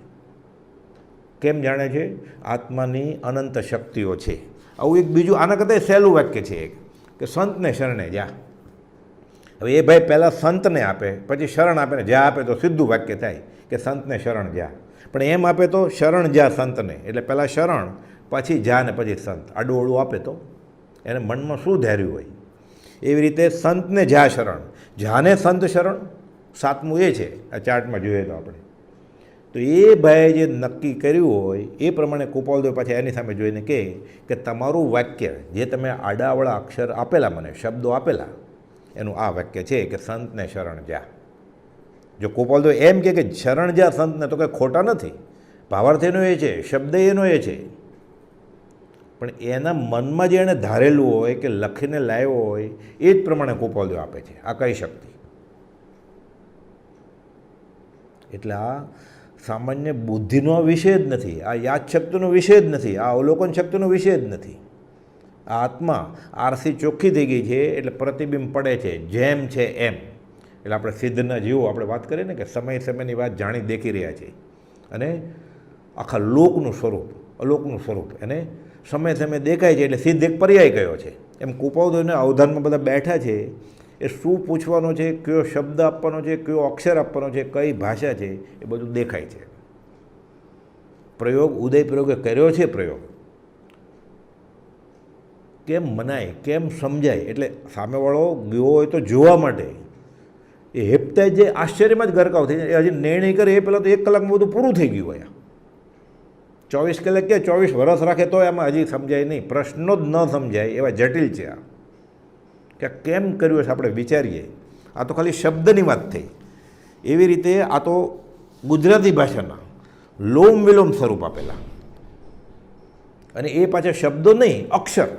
કેમ જાણે છે? આત્માની અનંત શક્તિઓ છે. આવું એક બીજું આના કરતાં સહેલું વાક્ય છે એક, કે સંતને શરણે જા. હવે એ ભાઈ પહેલાં સંતને આપે, પછી શરણ આપે ને જા આપે, તો સીધું વાક્ય થાય કે સંતને શરણ જા. પણ એમ આપે તો શરણ જા સંતને, એટલે પહેલાં શરણ, પછી જા ને પછી સંત. આડું અળું આપે તો એને મનમાં શું ધાર્યું હોય? એવી રીતે સંતને જા શરણ, જાને સંત શરણ. 7મું એ છે આ ચાર્ટમાં જોઈએ તો આપણે. તો એ ભાઈએ જે નક્કી કર્યું હોય એ પ્રમાણે કુપાલદેવ પાછા એની સામે જોઈને કહે કે તમારું વાક્ય જે તમે આડાવળા અક્ષર આપેલા, મને શબ્દો આપેલા, એનું આ વાક્ય છે કે સંતને શરણ જા. જો કુપાલદેવ એમ કે શરણ જા સંતને, તો કંઈ ખોટા નથી, ભાવાર્થ એનો એ છે, શબ્દ એનો એ છે. પણ એના મનમાં જે એણે ધારેલું હોય કે લખીને લાવ્યો હોય એ જ પ્રમાણે કુપાલદેવ આપે છે. આ કઈ શક્તિ? એટલે આ સામાન્ય બુદ્ધિનો વિષય જ નથી, આ યાદશક્તિનો વિષય જ નથી, આ અવલોકન શક્તિનો વિષય જ નથી. આ આત્મા આરસી ચોખ્ખી થઈ ગઈ છે, એટલે પ્રતિબિંબ પડે છે જેમ છે એમ. એટલે આપણે સિદ્ધના જીવો આપણે વાત કરીએ ને કે સમયની વાત જાણી દેખી રહ્યા છે, અને આખા લોકનું સ્વરૂપ, અલોકનું સ્વરૂપ એને સમય દેખાય છે, એટલે સિદ્ધ એક પર્યાય કયો છે. એમ કુપાલદેવને અવધાનમાં બધા બેઠા છે, એ શું પૂછવાનો છે, કયો શબ્દ આપવાનો છે, કયો અક્ષર આપવાનો છે, કઈ ભાષા છે, એ બધું દેખાય છે. પ્રયોગ ઉદય પ્રયોગે કર્યો છે. પ્રયોગ કેમ મનાય, કેમ સમજાય? એટલે સામેવાળો ગયો હોય તો જોવા માટે એ હેપતાય જે આશ્ચર્યમાં જ ગરકાવ થઈ જાય. એ હજી નિર્ણય કરે એ પહેલાં તો 1 કલાકમાં બધું પૂરું થઈ ગયું હોય. 24 કલાક કે 24 વર્ષ રાખે તો એમાં હજી સમજાય નહીં, પ્રશ્નો જ ન સમજાય એવા જટિલ છે આ. કે કેમ કર્યું હશે આપણે વિચારીએ. આ તો ખાલી શબ્દની વાત થઈ. એવી રીતે આ તો ગુજરાતી ભાષાના લોમ વિલોમ સ્વરૂપ આપેલા, અને એ પાછા શબ્દો નહીં, અક્ષર.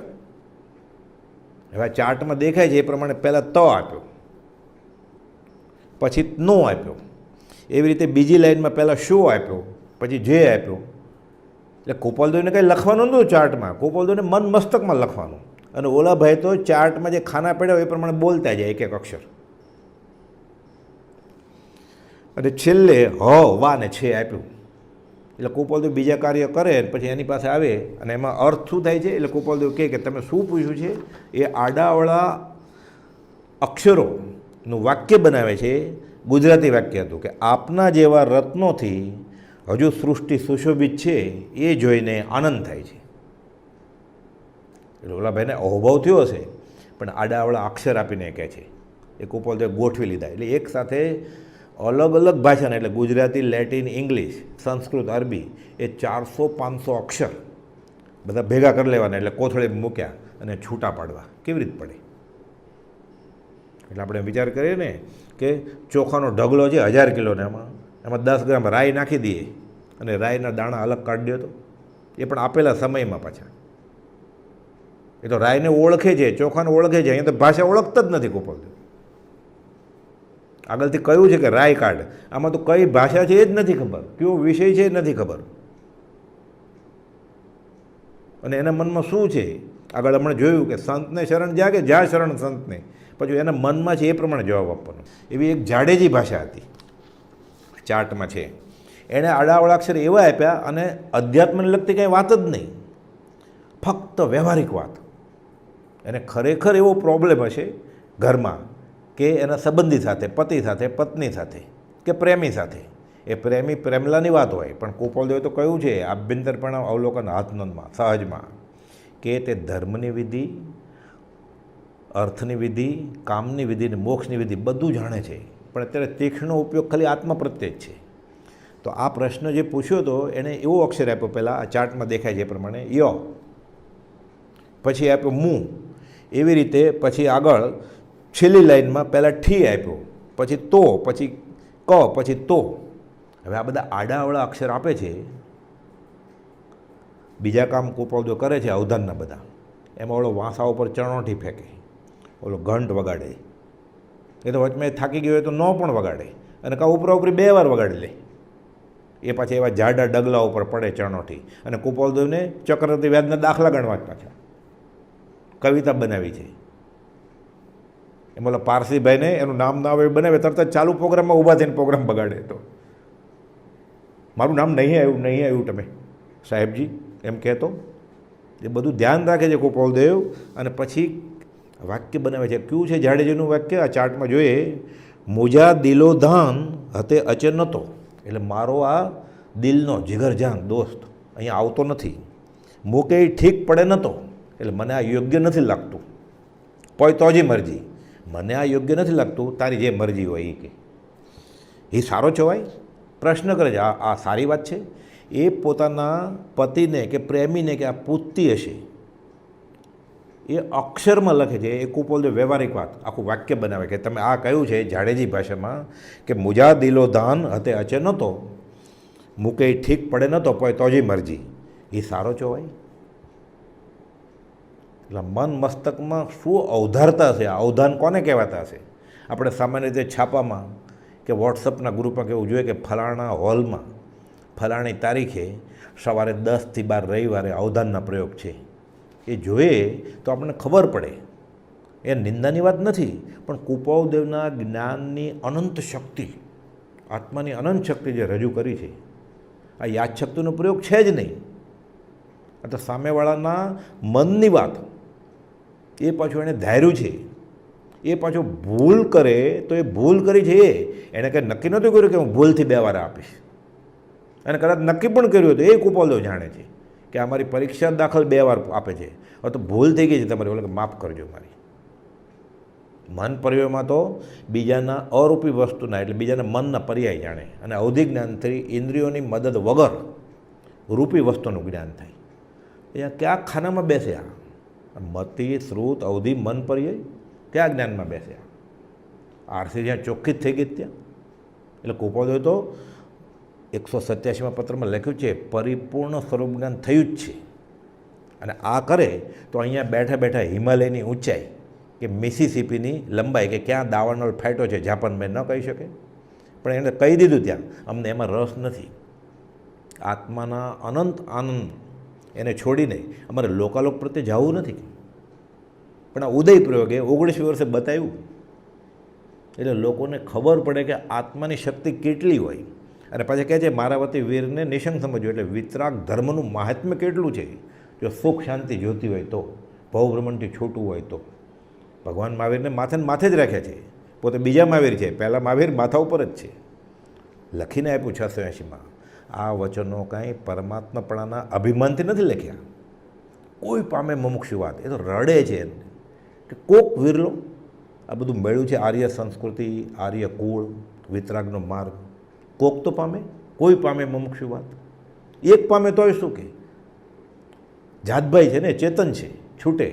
હવે ચાર્ટમાં દેખાય છે એ પ્રમાણે પહેલાં ત આપ્યો, પછી નો આપ્યો. એવી રીતે બીજી લાઈનમાં પહેલાં શો આપ્યો, પછી જે આપ્યો. એટલે કુપાલદેવને કંઈ લખવાનું નહોતું ચાર્ટમાં, કુપાલદેવને મન મસ્તકમાં લખવાનું. અને ઓલા ભાઈ તો ચાર્ટમાં જે ખાના પડ્યા હોય એ પ્રમાણે બોલતા જાય એક એક અક્ષર. અને છેલ્લે હ વા ને છે આપ્યું. એટલે કુપાલદેવ બીજા કાર્ય કરે, પછી એની પાસે આવે, અને એમાં અર્થ શું થાય છે? એટલે કુપાલદેવ કહે કે તમે શું પૂછ્યું છે એ આડાવળા અક્ષરોનું વાક્ય બનાવે છે. ગુજરાતી વાક્ય હતું કે આપના જેવા રત્નોથી હજુ સૃષ્ટિ સુશોભિત છે, એ જોઈને આનંદ થાય છે. એટલે ઓલા ભાઈને અહોભાવ થયો હશે, પણ આડાવળા અક્ષર આપીને કહે છે. એ કુપાલદેવ ગોઠવી લીધા. એટલે એક સાથે અલગ અલગ ભાષાના, એટલે ગુજરાતી, લેટિન, ઇંગ્લિશ, સંસ્કૃત, અરબી, એ 400-500 અક્ષર બધા ભેગા કરી લેવાના, એટલે કોથળે મૂક્યા અને છૂટા પાડવા. કેવી રીતે પડે? એટલે આપણે વિચાર કરીએ ને કે ચોખાનો ઢગલો છે 1000 કિલોને, એમાં 10 ગ્રામ રાઈ નાખી દઈએ અને રાઈના દાણા અલગ કાઢી દો, તો એ પણ આપેલા સમયમાં પાછા. એ તો રાયને ઓળખે છે, ચોખાને ઓળખે છે, અહીંયા તો ભાષા ઓળખતા જ નથી ગોપાલદેવ. આગળથી કહ્યું છે કે રાય કાઢ, આમાં તો કઈ ભાષા છે એ જ નથી ખબર, કયો વિષય છે એ નથી ખબર, અને એના મનમાં શું છે. આગળ હમણાં જોયું કે સંતને શરણ જાગે, જ્યાં શરણ સંતને, પછી એના મનમાં છે એ પ્રમાણે જવાબ આપવાનો. એવી એક જાડેજી ભાષા હતી ચાર્ટમાં છે. એણે આડાવડા અક્ષર એવા આપ્યા અને અધ્યાત્મને લગતી કાંઈ વાત જ નહીં, ફક્ત વ્યવહારિક વાત. એને ખરેખર એવો પ્રોબ્લેમ હશે ઘરમાં કે એના સંબંધી સાથે, પતિ સાથે, પત્ની સાથે કે પ્રેમી સાથે, એ પ્રેમી પ્રેમલાની વાત હોય, પણ ગોપાલદેવે તો કહ્યું છે આભ્યંતરપણ અવલોકન હાથનોંધમાં સહજમાં કે તે ધર્મની વિધિ, અર્થની વિધિ, કામની વિધિ ને મોક્ષની વિધિ બધું જાણે છે, પણ અત્યારે તીક્ષ્ણનો ઉપયોગ ખાલી આત્મા પ્રત્યે જ છે. તો આ પ્રશ્ન જે પૂછ્યો હતો એણે એવો અક્ષર આપ્યો, પહેલાં આ ચાર્ટમાં દેખાય છે એ પ્રમાણે ય, પછી આપ્યો મું, એવી રીતે પછી આગળ છેલ્લી લાઈનમાં પહેલાં ઠી આપ્યો, પછી તો, પછી ક, પછી તો. હવે આ બધા આડાઅવળા અક્ષર આપે છે. બીજા કામ ગોપાલદેવ કરે છે અવધાનના બધા, એમાં ઓલો વાંસા ઉપર ચણોઠી ફેંકે, ઓલો ઘંટ વગાડે, એ તો વચમાં થાકી ગયો હોય તો ન પણ વગાડે, અને કાં ઉપરા ઉપરી 2 વાર વગાડી લે. એ પાછા એવા જાડા ડગલા ઉપર પડે ચણોઠી, અને ગોપાલદેવને ચક્રવર્તી વ્યાજના દાખલા ગણવા જ પાછા કવિતા બનાવી છે. એમાં ઓલા પારસીભાઈને એનું નામ ના આવે બનાવે, તરત જ ચાલુ પ્રોગ્રામમાં ઊભા થઈને પ્રોગ્રામ બગાડે. તો મારું નામ નહીં આવ્યું તમે સાહેબજી એમ કહેતો. એ બધું ધ્યાન રાખે છે ગોપાલદેવ, અને પછી વાક્ય બનાવે છે. કયું છે જાડેજીનું વાક્ય? આ ચાર્ટમાં જોઈએ, મુજા દિલો ધાન હતે અચે નતો, એટલે મારો આ દિલનો જીગરજાન દોસ્ત અહીંયા આવતો નથી. મૂકે ઠીક પડે નતો, એટલે મને આ યોગ્ય નથી લાગતું. પોય તોજી મરજી, મને આ યોગ્ય નથી લાગતું, તારી જે મરજી હોય એ કે. એ સારો ચવાય? પ્રશ્ન કરે છે. આ સારી વાત છે. એ પોતાના પતિને કે પ્રેમીને કે આ પૂછતી હશે, એ અક્ષરમાં લખે છે. એ ગોપાલદેવ વ્યવહારિક વાત આખું વાક્ય બનાવે કે તમે આ કહ્યું છે જાડેજી ભાષામાં કે મુજા દિલો દાન હતે અચે નહોતો, મૂકે ઠીક પડે નહોતો, પોય તોજી મરજી. એ સારો ચોવાય? એટલે મન મસ્તકમાં શું અવધારતા હશે? આ અવધાન કોને કહેવાતા હશે? આપણે સામાન્ય રીતે છાપામાં કે વોટ્સઅપના ગ્રુપમાં કેવું જોઈએ કે ફલાણા હોલમાં ફલાણી તારીખે સવારે 10 થી 12 રવિવારે અવધાનના પ્રયોગ છે. એ જોઈએ તો આપણને ખબર પડે. એ નિંદાની વાત નથી, પણ ગોપાલદેવના જ્ઞાનની અનંત શક્તિ, આત્માની અનંત શક્તિ જે રજૂ કરી છે, આ યાદશક્તિનો પ્રયોગ છે જ નહીં. આ તો સામેવાળાના મનની વાત. એ પાછું એણે ધાર્યું છે. એ પાછો ભૂલ કરે તો એ ભૂલ કરી છે, એણે કંઈ નક્કી નહોતું કર્યું કે હું ભૂલથી 2 વાર આપીશ. અને કદાચ નક્કી પણ કર્યું હતું, એ ગોપાલદેવ જાણે છે કે અમારી પરીક્ષા દાખલ 2 વાર આપે છે, હવે તો ભૂલ થઈ ગઈ છે તમારી, ઓલે માફ કરજો મારી. મન પર્યાયમાં તો બીજાના અરૂપી વસ્તુના એટલે બીજાના મનના પર્યાય જાણે, અને અવધિ જ્ઞાનથી ઇન્દ્રિયોની મદદ વગર રૂપી વસ્તુનું જ્ઞાન થાય. અહીંયા કયા ખાનામાં બેસ્યા? મતિ, શ્રુત, અવધિ, મન પર્યાય કયા જ્ઞાનમાં બેસ્યા? આરસી જ્યાં ચોખ્ખી જ થઈ ગઈ ત્યાં. એટલે ગોપાલદેવ તો 187માં પત્રમાં લખ્યું છે પરિપૂર્ણ સ્વરૂપ જ્ઞાન થયું જ છે. અને આ કરે તો અહીંયા બેઠા બેઠા હિમાલયની ઊંચાઈ કે મિસિસિપીની લંબાઈ કે ક્યાં દાવાનળ ફાટ્યો છે જાપાનમાં ન કહી શકે, પણ એણે કહી દીધું ત્યાં અમને એમાં રસ નથી. આત્માના અનંત આનંદ એને છોડીને અમારે લોકાલોક પ્રત્યે જવું નથી. પણ આ ઉદય પ્રયોગે 19 વર્ષે બતાવ્યું, એટલે લોકોને ખબર પડે કે આત્માની શક્તિ કેટલી હોય. અને પાછી કહે છે મારાવતી વીરને નિશંક સમજવું, એટલે વિતરાગ ધર્મનું મહાત્મ્ય કેટલું છે. જો સુખ શાંતિ જોતી હોય તો, ભવભ્રમણથી છૂટવું હોય તો. ભગવાન મહાવીરને માથે ને માથે જ રાખ્યા છે, પોતે બીજા મહાવીર છે, પહેલાં મહાવીર માથા ઉપર જ છે. લખીને આપ્યું 680માં. આ વચનો કાંઈ પરમાત્માપણાના અભિમાનથી નથી લખ્યા. કોઈ પામે મુમુક્ષુ વાત, એ તો રડે છે કે કોક વિરલો આ બધું મળ્યું છે, આર્ય સંસ્કૃતિ, આર્ય કુળ, વિતરાગનો માર્ગ, કોક તો પામે, કોઈ પામે મુમુક્ષુ વાત. એક પામે તોય શું કે જાતભાઈ છે ને, ચેતન છે, છૂટે.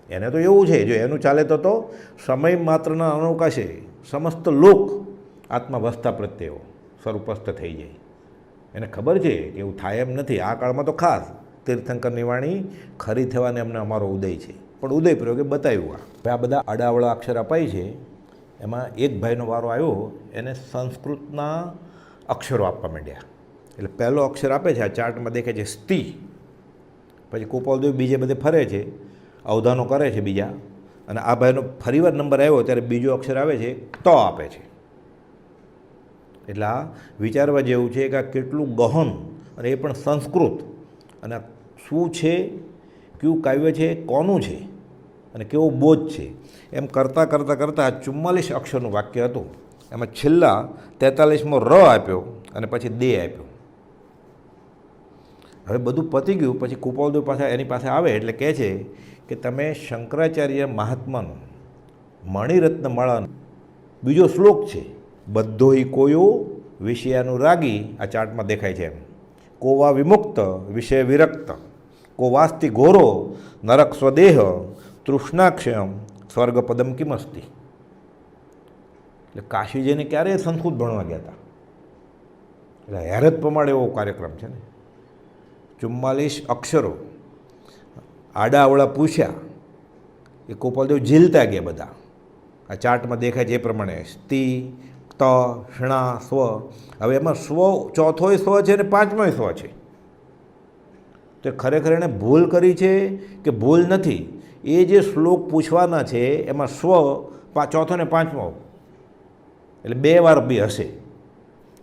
એને તો એવું છે જો એનું ચાલે તો સમય માત્રના અવકાશે સમસ્ત લોક આત્મા વસ્તા પ્રત્યેઓ સ્વરૂપસ્થ થઈ જાય. એને ખબર છે કે એવું થાય એમ નથી. આ કાળમાં તો ખાસ તીર્થંકરની વાણી ખરી થવાને અમને અમારો ઉદય છે. પણ ઉદય પ્રયોગે બતાવ્યું. આ બધા આડાવળા અક્ષર અપાય છે. એમાં એક ભાઈનો વારો આવ્યો, એને સંસ્કૃતના અક્ષરો આપવા માંડ્યા. એટલે પહેલો અક્ષર આપે છે, આ ચાર્ટમાં દેખાય છે સ્તી. પછી ગોપાલદેવ બીજે બધે ફરે છે, અવધાનો કરે છે બીજા, અને આ ભાઈનો ફરીવાર નંબર આવ્યો ત્યારે બીજો અક્ષર આવે છે, ત આપે છે. એટલે આ વિચારવા જેવું છે કે આ કેટલું ગહન, અને એ પણ સંસ્કૃત, અને શું છે, કયું કાવ્ય છે, કોનું છે, અને કેવો બોધ છે, એમ કરતાં કરતાં કરતાં 44 અક્ષરનું વાક્ય હતું. એમાં છેલ્લા 43મો ર આપ્યો અને પછી દે આપ્યો. હવે બધું પતી ગયું પછી કૃપાલદેવ પાસે એની પાસે આવે એટલે કહે છે કે તમે શંકરાચાર્ય મહાત્માનું મણિરત્ન માળાનો બીજો શ્લોક છે, બધોય કોયો વિષયાનુરાગી, આ ચાર્ટમાં દેખાય છે એમ, કોવા વિમુક્ત વિષય વિરક્ત, કો વાસ્તિ ઘોરો નરક સ્વદેહ તૃષ્ણાક્ષયમ સ્વર્ગપદમ કિમસ્તી. એટલે કાશીજીને ક્યારેય સંસ્કૃત ભણવા ગયા હતા. એટલે હેરત પ્રમાણે એવો કાર્યક્રમ છે ને. 44 અક્ષરો આડાઅવળા પૂછ્યા, એ ગોપાલદેવ ઝીલતા ગયા બધા. આ ચાર્ટમાં દેખાય છે એ પ્રમાણે સ્તી, ત, ષ્ણા, સ્વ. હવે એમાં સ્વ ચોથોય સ્વ છે ને પાંચમોય સ્વ છે. તો ખરેખર એણે ભૂલ કરી છે કે ભૂલ નથી? એ જે શ્લોક પૂછવાના છે એમાં સ્વ ચોથો ને પાંચમો, એટલે 2 વાર બી હશે.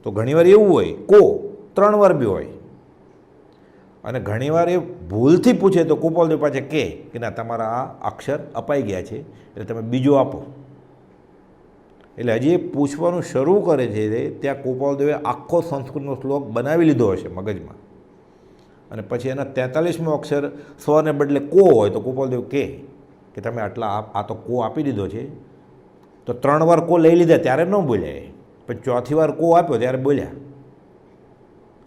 તો ઘણીવાર એવું હોય કો 3 વાર બી હોય, અને ઘણીવાર એ ભૂલથી પૂછે તો ગોપાલદેવ પાસે કે ના તમારા આ અક્ષર અપાઈ ગયા છે, એટલે તમે બીજો આપો. એટલે હજી એ પૂછવાનું શરૂ કરે છે ત્યાં ગોપાલદેવે આખો સંસ્કૃતનો શ્લોક બનાવી લીધો હશે મગજમાં, અને પછી એના 43મો અક્ષર સ્વને બદલે કો હોય તો ગોપાલદેવ કે તમે આટલા આ તો કો આપી દીધો છે. તો 3 વાર કો લઈ લીધા ત્યારે ન બોલ્યા, પછી ચોથી વાર કો આપ્યો ત્યારે બોલ્યા.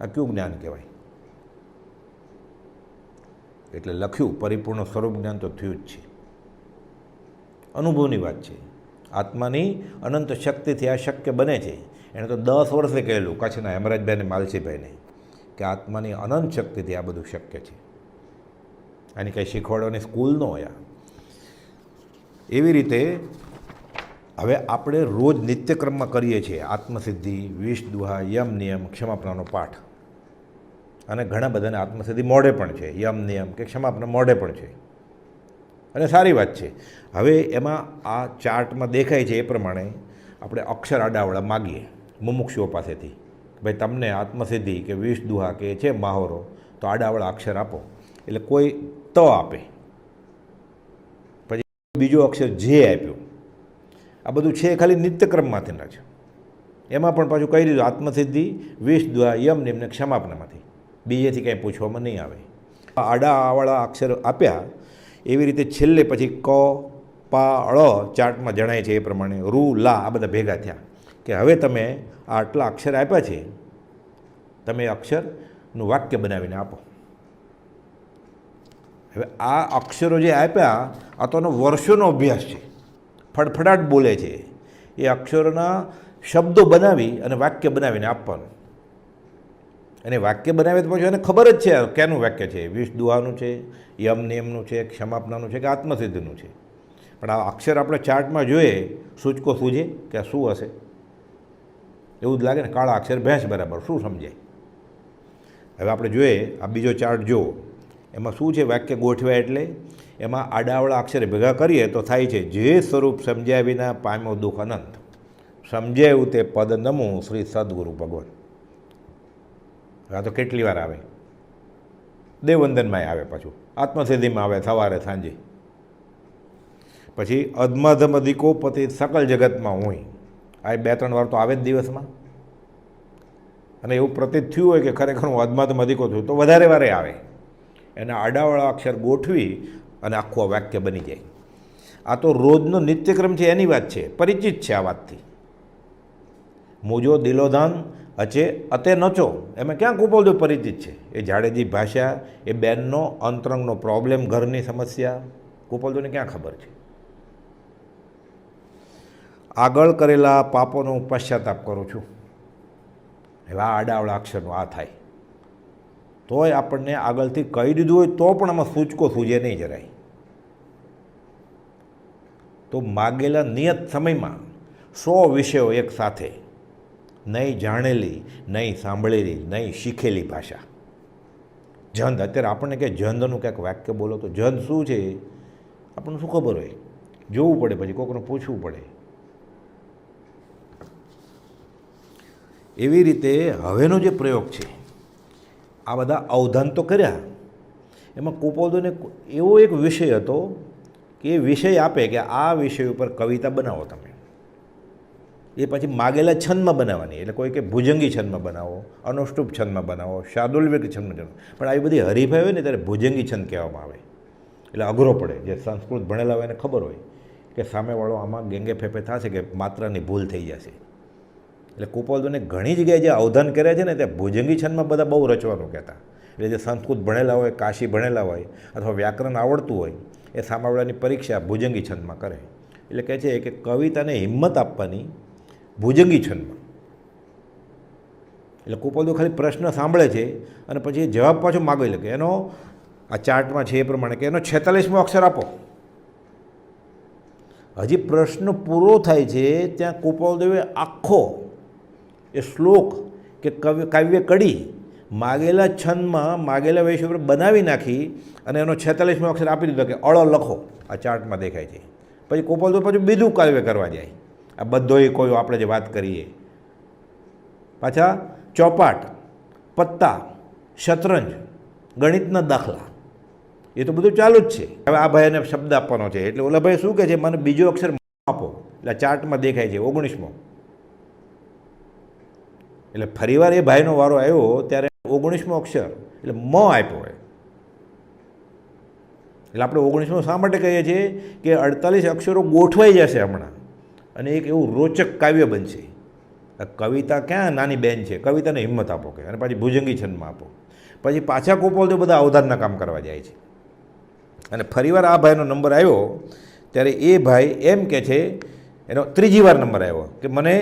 આ કયું જ્ઞાન કહેવાય? એટલે લખ્યું પરિપૂર્ણ સ્વરૂપ જ્ઞાન તો થયું જ છે. અનુભવની વાત છે. આત્માની અનંત શક્તિથી આ શક્ય બને છે. એણે તો 10 વર્ષે કહેલું કચ્છના હેમરાજભાઈ અને માલસીભાઈને કે આત્માની અનંત શક્તિથી આ બધું શક્ય છે. આની કંઈ શીખવાડવાની સ્કૂલ ન હોય. એવી રીતે હવે આપણે રોજ નિત્યક્રમમાં કરીએ છીએ આત્મસિદ્ધિ, 20 દુહા, યમ નિયમ, ક્ષમાપનાનો પાઠ, અને ઘણા બધાને આત્મસિદ્ધિ મોઢે પણ છે, યમ નિયમ કે ક્ષમાપના મોઢે પણ છે, અને સારી વાત છે. હવે એમાં આ ચાર્ટમાં દેખાય છે એ પ્રમાણે આપણે અક્ષર આડાવડા માગીએ મુમુક્ષુઓ પાસેથી, ભાઈ તમને આત્મસિદ્ધિ કે 20 દુહા કે છે મહાવરો, તો આડાવડા અક્ષર આપો. એટલે કોઈ ત આપે, પછી બીજો અક્ષર જે આપ્યો. આ બધું છે ખાલી નિત્યક્રમમાંથી જ. એમાં પણ પાછું કહી દીધું આત્મસિદ્ધિ, 20 દુહા, યમ નિયમ ને ક્ષમાપનામાંથી, બીજેથી કંઈ પૂછવામાં નહીં આવે. આડાવાળા અક્ષર આપ્યા. એવી રીતે છેલ્લે પછી ક, પા, ળ ચાર્ટમાં જણાય છે એ પ્રમાણે રૂ, લા આ બધા ભેગા થયા કે હવે તમે આટલા અક્ષર આપ્યા છે, તમે અક્ષરનું વાક્ય બનાવીને આપો. હવે આ અક્ષરો જે આપ્યા આ તો વર્ષોનો અભ્યાસ છે, ફડફડાટ બોલે છે. એ અક્ષરોના શબ્દો બનાવી અને વાક્ય બનાવીને આપવાનું. અને વાક્ય બનાવે તો પછી એને ખબર જ છે ક્યાંનું વાક્ય છે, 20 દુહાનું છે, યમ નિયમનું છે, ક્ષમાપનાનું છે કે આત્મસિદ્ધિનું છે. પણ આ અક્ષર આપણે ચાર્ટમાં જોઈએ સૂચકો સૂજે કે આ શું હશે? એવું જ લાગે ને, કાળા અક્ષર ભેંસ બરાબર, શું સમજાય? હવે આપણે જોઈએ આ બીજો ચાર્ટ જુઓ, એમાં શું છે? વાક્ય ગોઠવ્યા એટલે એમાં આડાવળા અક્ષરે ભેગા કરીએ તો થાય છે જે સ્વરૂપ સમજ્યા વિના પામ્યો દુઃખ અનંત, સમજાયું તે પદ નમો શ્રી સદગુરુ ભગવાન. આ તો કેટલી વાર આવે, દેવવંદનમાં આવે, પાછું આત્મસિદ્ધિમાં આવે સવારે સાંજે, પછી અધમધમ અધિકો પતિ સકલ જગતમાં હોય. આ 2-3 વાર તો આવે જ દિવસમાં. અને એવું પ્રતીત થયું હોય કે ખરેખર હું અધમધમ અધિકો છું તો વધારે વારે આવે. એના આડાવાળા અક્ષર ગોઠવી અને આખું વાક્ય બની જાય. આ તો રોજનો નિત્યક્રમ છે એની વાત છે, પરિચિત છે આ વાતથી. મોજો દિલોદાન અચે અતે નચો, એમાં ક્યાં ગોપાલદેવ પરિચિત છે? એ જાડેજી ભાષા, એ બેનનો અંતરંગનો પ્રોબ્લેમ, ઘરની સમસ્યા ગોપાલદેવને ક્યાં ખબર છે? આગળ કરેલા પાપોનો પશ્ચાતાપ કરું છું. એવા આડાવડા અક્ષરનો આ થાય. તોય આપણને આગળથી કહી દીધું હોય તો પણ આમાં સૂચકો સૂજે નહીં જરાય. તો માગેલા નિયત સમયમાં 100 વિષયો એક સાથે, નહીં જાણેલી, નહીં સાંભળેલી, નહીં શીખેલી ભાષા. જંદ, અત્યારે આપણને કે જંદનું ક્યાંક વાક્ય બોલો તો જંદ શું છે આપણને શું ખબર હોય? જોવું પડે, પછી કોઈકને પૂછવું પડે. એવી રીતે હવેનો જે પ્રયોગ છે, આ બધા અવધાન તો કર્યા, એમાં કુપોદોને એવો એક વિષય હતો કે એ વિષય આપે કે આ વિષય ઉપર કવિતા બનાવો તમે. એ પછી માગેલા છંદમાં બનાવવાની, એટલે કોઈ કે ભુજંગી છંદમાં બનાવો, અનુષ્ટુપ છંદમાં બનાવો, શાર્દુલ્ય છંદમાં બનાવો. પણ આવી બધી હરીફાઈ હોય ને ત્યારે ભુજંગી છંદ કહેવામાં આવે, એટલે અઘરો પડે. જે સંસ્કૃત ભણેલા હોય એને ખબર હોય કે સામેવાળો આમાં ગેંગે ફેફે થશે કે માત્રાની ભૂલ થઈ જશે. એટલે કુપોદોને ઘણી જગ્યાએ જે અવધાન કર્યા છે ને તે ભુજંગી છંદમાં બધા બહુ રચવાનું કહેતા. એટલે જે સંસ્કૃત ભણેલા હોય, કાશી ભણેલા હોય, અથવા વ્યાકરણ આવડતું હોય, એ સામેવાળાની પરીક્ષા ભુજંગી છંદમાં કરે. એટલે કહે છે કે કવિતાને હિંમત આપવાની ભુજંગી છંદમાં. એટલે કુપોદો ખાલી પ્રશ્ન સાંભળે છે અને પછી જવાબ પાછો માગી લે કે એનો આ ચાર્ટમાં છે એ પ્રમાણે કે એનો 46મો અક્ષર આપો. હજી પ્રશ્ન પૂરો થાય છે ત્યાં કુપોદોએ આખો એ શ્લોક કે કાવ્ય કડી માગેલા છંદમાં માગેલા વિષય પર બનાવી નાખી અને એનો 46મો અક્ષર આપી દીધો કે અળો લખો. આ ચાર્ટમાં દેખાય છે. પછી કુપોદો પાછું બીજું કાવ્ય કરવા જાય. આ બધોય કોઈ આપણે જે વાત કરીએ, પાછા ચોપાટ, પત્તા, શતરંજ, ગણિતના દાખલા, એ તો બધું ચાલુ જ છે. હવે આ ભાઈને શબ્દ આપવાનો છે, એટલે ઓલા ભાઈ શું કહે છે, મને બીજો અક્ષર આપો. એટલે ચાર્ટમાં દેખાય છે 19મો. એટલે ફરીવાર એ ભાઈનો વારો આવ્યો ત્યારે 19મો અક્ષર એટલે મ આપ્યો હોય. એટલે આપણે 19મો શા માટે કહીએ છીએ કે 48 અક્ષરો ગોઠવાઈ જશે હમણાં અને એક એવું રોચક કાવ્ય બનશે. કવિતા ક્યાં નાની બેન છે, કવિતાને હિંમત આપો કે, અને પાછી ભુજંગી છંદમાં આપો. પછી પાછા કુપોદો બધા અવધાનના કામ કરવા જાય છે. અને ફરીવાર આ ભાઈનો નંબર આવ્યો ત્યારે એ ભાઈ એમ કહે છે, એનો ત્રીજી વાર નંબર આવ્યો કે મને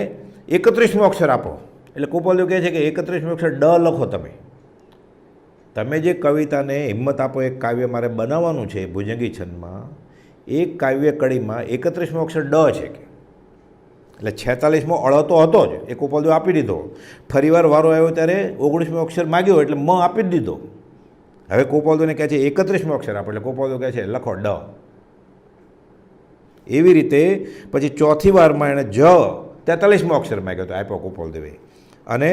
31મો અક્ષર આપો. એટલે કુપોદો કહે છે કે 31મો અક્ષર ડ લખો. તમે જે કવિતાને હિંમત આપો એક કાવ્ય મારે બનાવવાનું છે ભુજંગી છંદમાં, એક કાવ્ય કડીમાં 31મો અક્ષર ડ છે કે, એટલે 46મો અળ તો હતો જ, એ કુપોદો આપી દીધો. ફરીવાર વારો આવ્યો ત્યારે 19મો અક્ષર માગ્યો એટલે મ આપી જ દીધો. હવે કુપોદોને કહે છે 31મો અક્ષર આપો. એટલે કુપોદો કહે છે લખો ડ. એવી રીતે પછી ચોથી વારમાં એણે 43મો અક્ષર માગ્યો તો આપ્યો કુપોદોએ. અને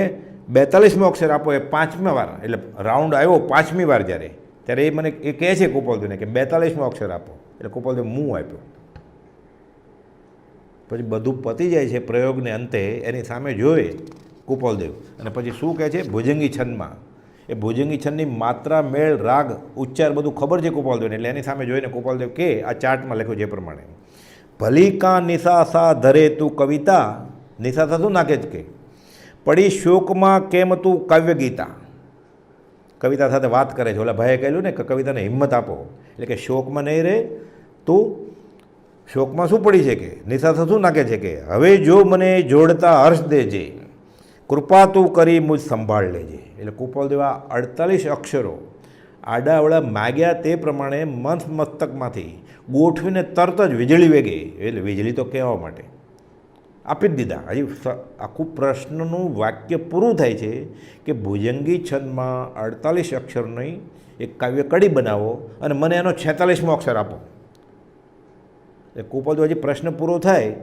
42મો અક્ષર આપો એ 5મી વાર, એટલે રાઉન્ડ આવ્યો 5મી વાર જ્યારે, ત્યારે એ મને એ કહે છે કુપોદોને કે 42મો અક્ષર આપો. એટલે કુપોદોએ મું આપ્યો. પછી બધું પતી જાય છે. પ્રયોગને અંતે એની સામે જોઈ કુપોલદેવ અને પછી શું કહે છે ભુજંગી છંદમાં, એ ભુજંગી છંદની માત્રા, મેળ, રાગ, ઉચ્ચાર બધું ખબર છે કુપોલદેવને. એટલે એની સામે જોઈને કુપોલદેવ કે આ ચાર્ટમાં લખ્યું છે એ પ્રમાણે, ભલી કા નિશાસા ધરે તું કવિતા. નિશાસા શું નાખે છે કે પડી શોકમાં કેમ તું કાવ્ય ગીતા. કવિતા સાથે વાત કરે છે. ઓલા ભાઈએ કહેલું ને કે કવિતાને હિંમત આપો, એટલે કે શોકમાં નહીં રહે તું. શોકમાં શું પડી છે કે નિશાસા શું નાખે છે કે હવે જો મને જોડતા હર્ષ દેજે, કૃપા તું કરી મુજ સંભાળ લેજે. એટલે કુપોલદેવ 48 અક્ષરો આડાવડા માગ્યા તે પ્રમાણે મંથ મસ્તકમાંથી ગોઠવીને તરત જ વીજળી વેગે, એટલે વીજળી તો કહેવા માટે આપી જ દીધા. હજી આખું પ્રશ્નનું વાક્ય પૂરું થાય છે કે ભુજંગી છંદમાં 48 અક્ષરની એક કાવ્ય કડી બનાવો અને મને એનો 46મો અક્ષર આપો. એ કુપોદો હજી પ્રશ્ન પૂરો થાય,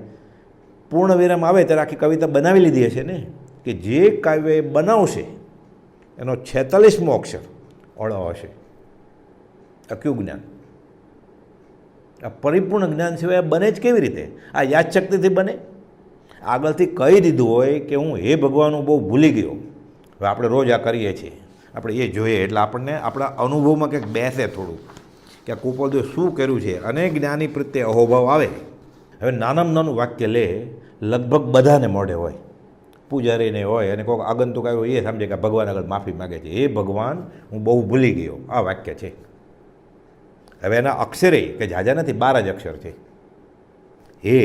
પૂર્ણ વિરામ આવે ત્યારે આખી કવિતા બનાવી લીધી હશે ને, કે જે કાવ્ય બનાવશે એનો 46મો અક્ષર અળ હશે. આ કયું જ્ઞાન? આ પરિપૂર્ણ જ્ઞાન સિવાય બને જ કેવી રીતે? આ યાદશક્તિથી બને? આગળથી કહી દીધું હોય કે હું હે ભગવાન હું બહુ ભૂલી ગયો. હવે આપણે રોજ આ કરીએ છીએ, આપણે એ જોઈએ એટલે આપણને આપણા અનુભવમાં કંઈક બેસે થોડું કે આ કુપોદોએ શું કર્યું છે, અને જ્ઞાની પ્રત્યે અહોભાવ આવે. હવે નાનામાં નાનું વાક્ય લે, લગભગ બધાને મોઢે હોય, પૂજારીને હોય, અને કોઈક આગંતુક આવ્યો એ સમજે કે ભગવાન આગળ માફી માગે છે, હે ભગવાન હું બહુ ભૂલી ગયો. આ વાક્ય છે. હવે એના અક્ષરે કે જાજા નથી, 12 જ અક્ષર છે. હે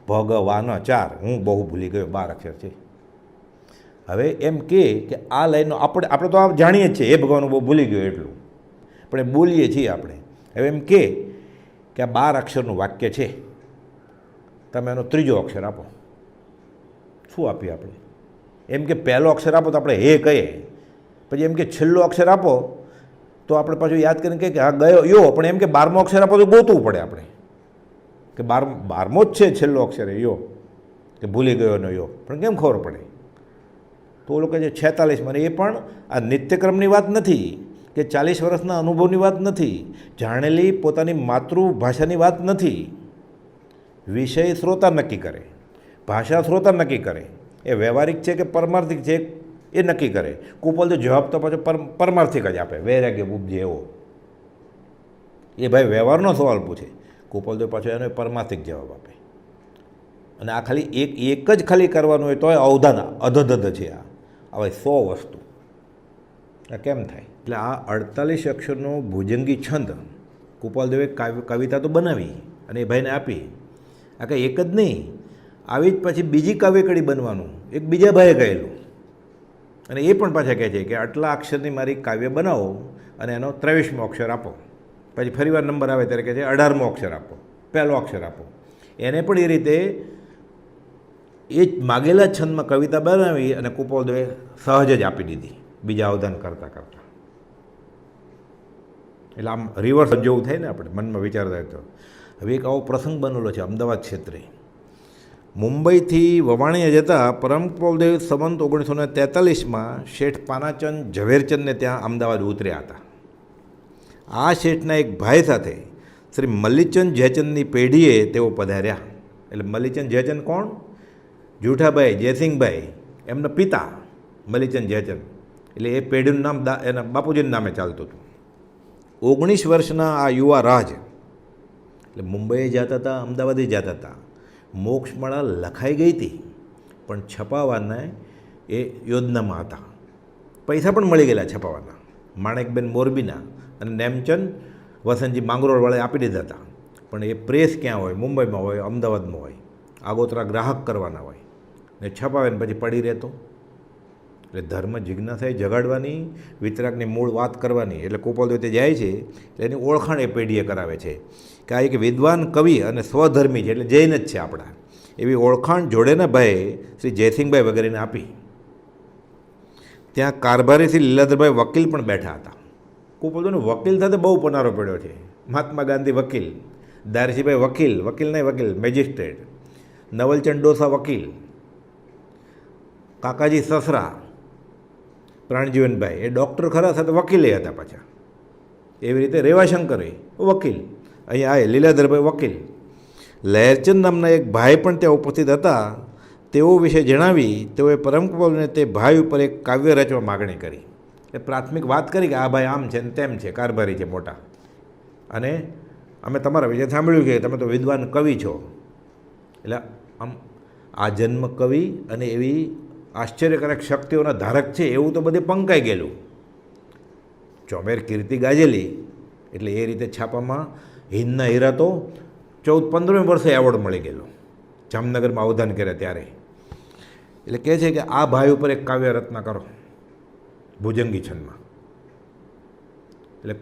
ભગવાન 4, હું બહુ ભૂલી ગયો, 12 અક્ષર છે. હવે એમ કે આ લાઈનનો આપણે તો આ જાણીએ જ છીએ, એ ભગવાન બહુ ભૂલી ગયો એટલું, પણ એ બોલીએ છીએ આપણે. હવે એમ કે આ 12 અક્ષરનું વાક્ય છે, તમે એનો ત્રીજો અક્ષર આપો. શું આપીએ આપણે? એમ કે પહેલો અક્ષર આપો તો આપણે હે કહીએ, પછી એમ કે છેલ્લો અક્ષર આપો તો આપણે પાછું યાદ કરીને કહીએ કે હા ગયો યો, પણ એમ કે 12મો અક્ષર આપો તો ગોતવું પડે આપણે કે 12મો જ છે છેલ્લો અક્ષર યો, કે ભૂલી ગયો નો યો, પણ કેમ ખબર પડે? તો ઓલો કહે છે 46. મને એ પણ આ નિત્યક્રમની વાત નથી કે 40 વર્ષના અનુભવની વાત નથી, જાણેલી પોતાની માતૃભાષાની વાત નથી. વિષય શ્રોતા નક્કી કરે, ભાષા શ્રોતા નક્કી કરે, એ વ્યવહારિક છે કે પરમાર્થિક છે એ નક્કી કરે. કુપોલ તો જવાબ તો પાછો પરમાર્થિક જ આપે, વૈરાગ્ય ઉપજે એવો. એ ભાઈ વ્યવહારનો સવાલ પૂછે, કુપોલ તો પાછો એનો પરમાર્થિક જવાબ આપે. અને આ ખાલી એક જ ખાલી કરવાનું હોય તોય અવધાન અધધ છે. આ હવે 100 વસ્તુ આ કેમ થાય? એટલે આ 48 અક્ષરનો ભુજંગી છંદ કુપાલદેવે કવિતા તો બનાવી અને એ ભાઈને આપી. આ કંઈ એક જ નહીં, આવી જ પછી બીજી કાવ્યકડી બનવાનું એક બીજા ભાઈએ કહેલું, અને એ પણ પાછા કહે છે કે આટલા અક્ષરની મારી કાવ્ય બનાવો અને એનો 23મો અક્ષર આપો. પછી ફરીવાર નંબર આવે ત્યારે કહે છે 18મો અક્ષર આપો, પહેલો અક્ષર આપો. એને પણ એ રીતે એ જ માગેલા છંદમાં કવિતા બનાવી અને કુપોલદેવે સહજ જ આપી દીધી, બીજા અવધાન કરતાં કરતાં. એટલે આમ રિવર્સ જેવું થાય ને, આપણે મનમાં વિચારતા તો. હવે એક આવો પ્રસંગ બનેલો છે અમદાવાદ ક્ષેત્રે. મુંબઈથી વવાણીએ જતાં પરમ કુપોલદેવ સંવંત 1943માં શેઠ પાનાચંદ ઝવેરચંદને ત્યાં અમદાવાદ ઉતર્યા હતા. આ શેઠના એક ભાઈ સાથે શ્રી મલ્લીચંદ જયચંદની પેઢીએ તેઓ પધાર્યા. એટલે મલ્લીચંદ જયચંદ કોણ? જુઠાભાઈ જયસિંહભાઈ, એમના પિતા મલ્લીચંદ જયચંદ. એટલે એ પેઢીનું નામ એના બાપુજીના નામે ચાલતું હતું. 19 વર્ષના આ યુવા રાજ એટલે મુંબઈએ જતા હતા, અમદાવાદે જતા હતા. મોક્ષમાળા લખાઈ ગઈ હતી, પણ છપાવવાના એ યોજનામાં હતા. પૈસા પણ મળી ગયેલા છપાવવાના, માણેકબેન મોરબીના અને નેમચંદ વસંતજી માંગરોળવાળાએ આપી દીધા હતા. પણ એ પ્રેસ ક્યાં હોય? મુંબઈમાં હોય, અમદાવાદમાં હોય, આગોતરા ગ્રાહક કરવાના હોય ને છપાવે ને પછી પડી રહેતો. એટલે ધર્મ જિજ્ઞાસાએ જગાડવાની, વિતરાગની મૂળ વાત કરવાની. એટલે કુપોલદેવ તે જાય છે એટલે એની ઓળખાણ એ પેઢીએ કરાવે છે કે આ એક વિદ્વાન કવિ અને સ્વધર્મી છે, એટલે જૈન જ છે આપણા, એવી ઓળખાણ જોડેના ભાઈ શ્રી જયસિંહભાઈ વગેરેને આપી. ત્યાં કારભારી શ્રી લીલાધરભાઈ વકીલ પણ બેઠા હતા. કુપોલદેવનો વકીલ સાથે બહુ પનારો પડ્યો છે. મહાત્મા ગાંધી વકીલ, દારસીભાઈ વકીલ, વકીલ નહીં વકીલ, મેજિસ્ટ્રેટ, નવલચંદ ડોસા વકીલ, કાકાજી સસરા પ્રાણજીવનભાઈ એ ડૉક્ટર ખરા સાથે વકીલે હતા પાછા. એવી રીતે રેવાશંકર વકીલ, અહીંયા આવે લીલાધરભાઈ વકીલ. લહેરચંદ નામના એક ભાઈ પણ ત્યાં ઉપસ્થિત હતા. તેઓ વિશે જણાવી તેઓએ પરમ કુપોલને તે ભાઈ ઉપર એક કાવ્ય રચવા માગણી કરી. એ પ્રાથમિક વાત કરી કે આ ભાઈ આમ છે ને તેમ છે, કારભારી છે મોટા, અને અમે તમારા વિશે સાંભળ્યું કે તમે તો વિદ્વાન કવિ છો. એટલે આમ આ જન્મ કવિ અને એવી આશ્ચર્યકારક શક્તિઓના ધારક છે એવું તો બધે પંકાઈ ગયેલું. ચોમેર કીર્તિ ગાજેલી. એટલે એ રીતે છાપામાં હિંદના હીરા તો 14-15 વર્ષે એવોર્ડ મળી ગયેલો, જામનગરમાં અવધાન કર્યા ત્યારે. એટલે કહે છે કે આ ભાઈ ઉપર એક કાવ્ય રચના કરો ભુજંગી છંદમાં. એટલે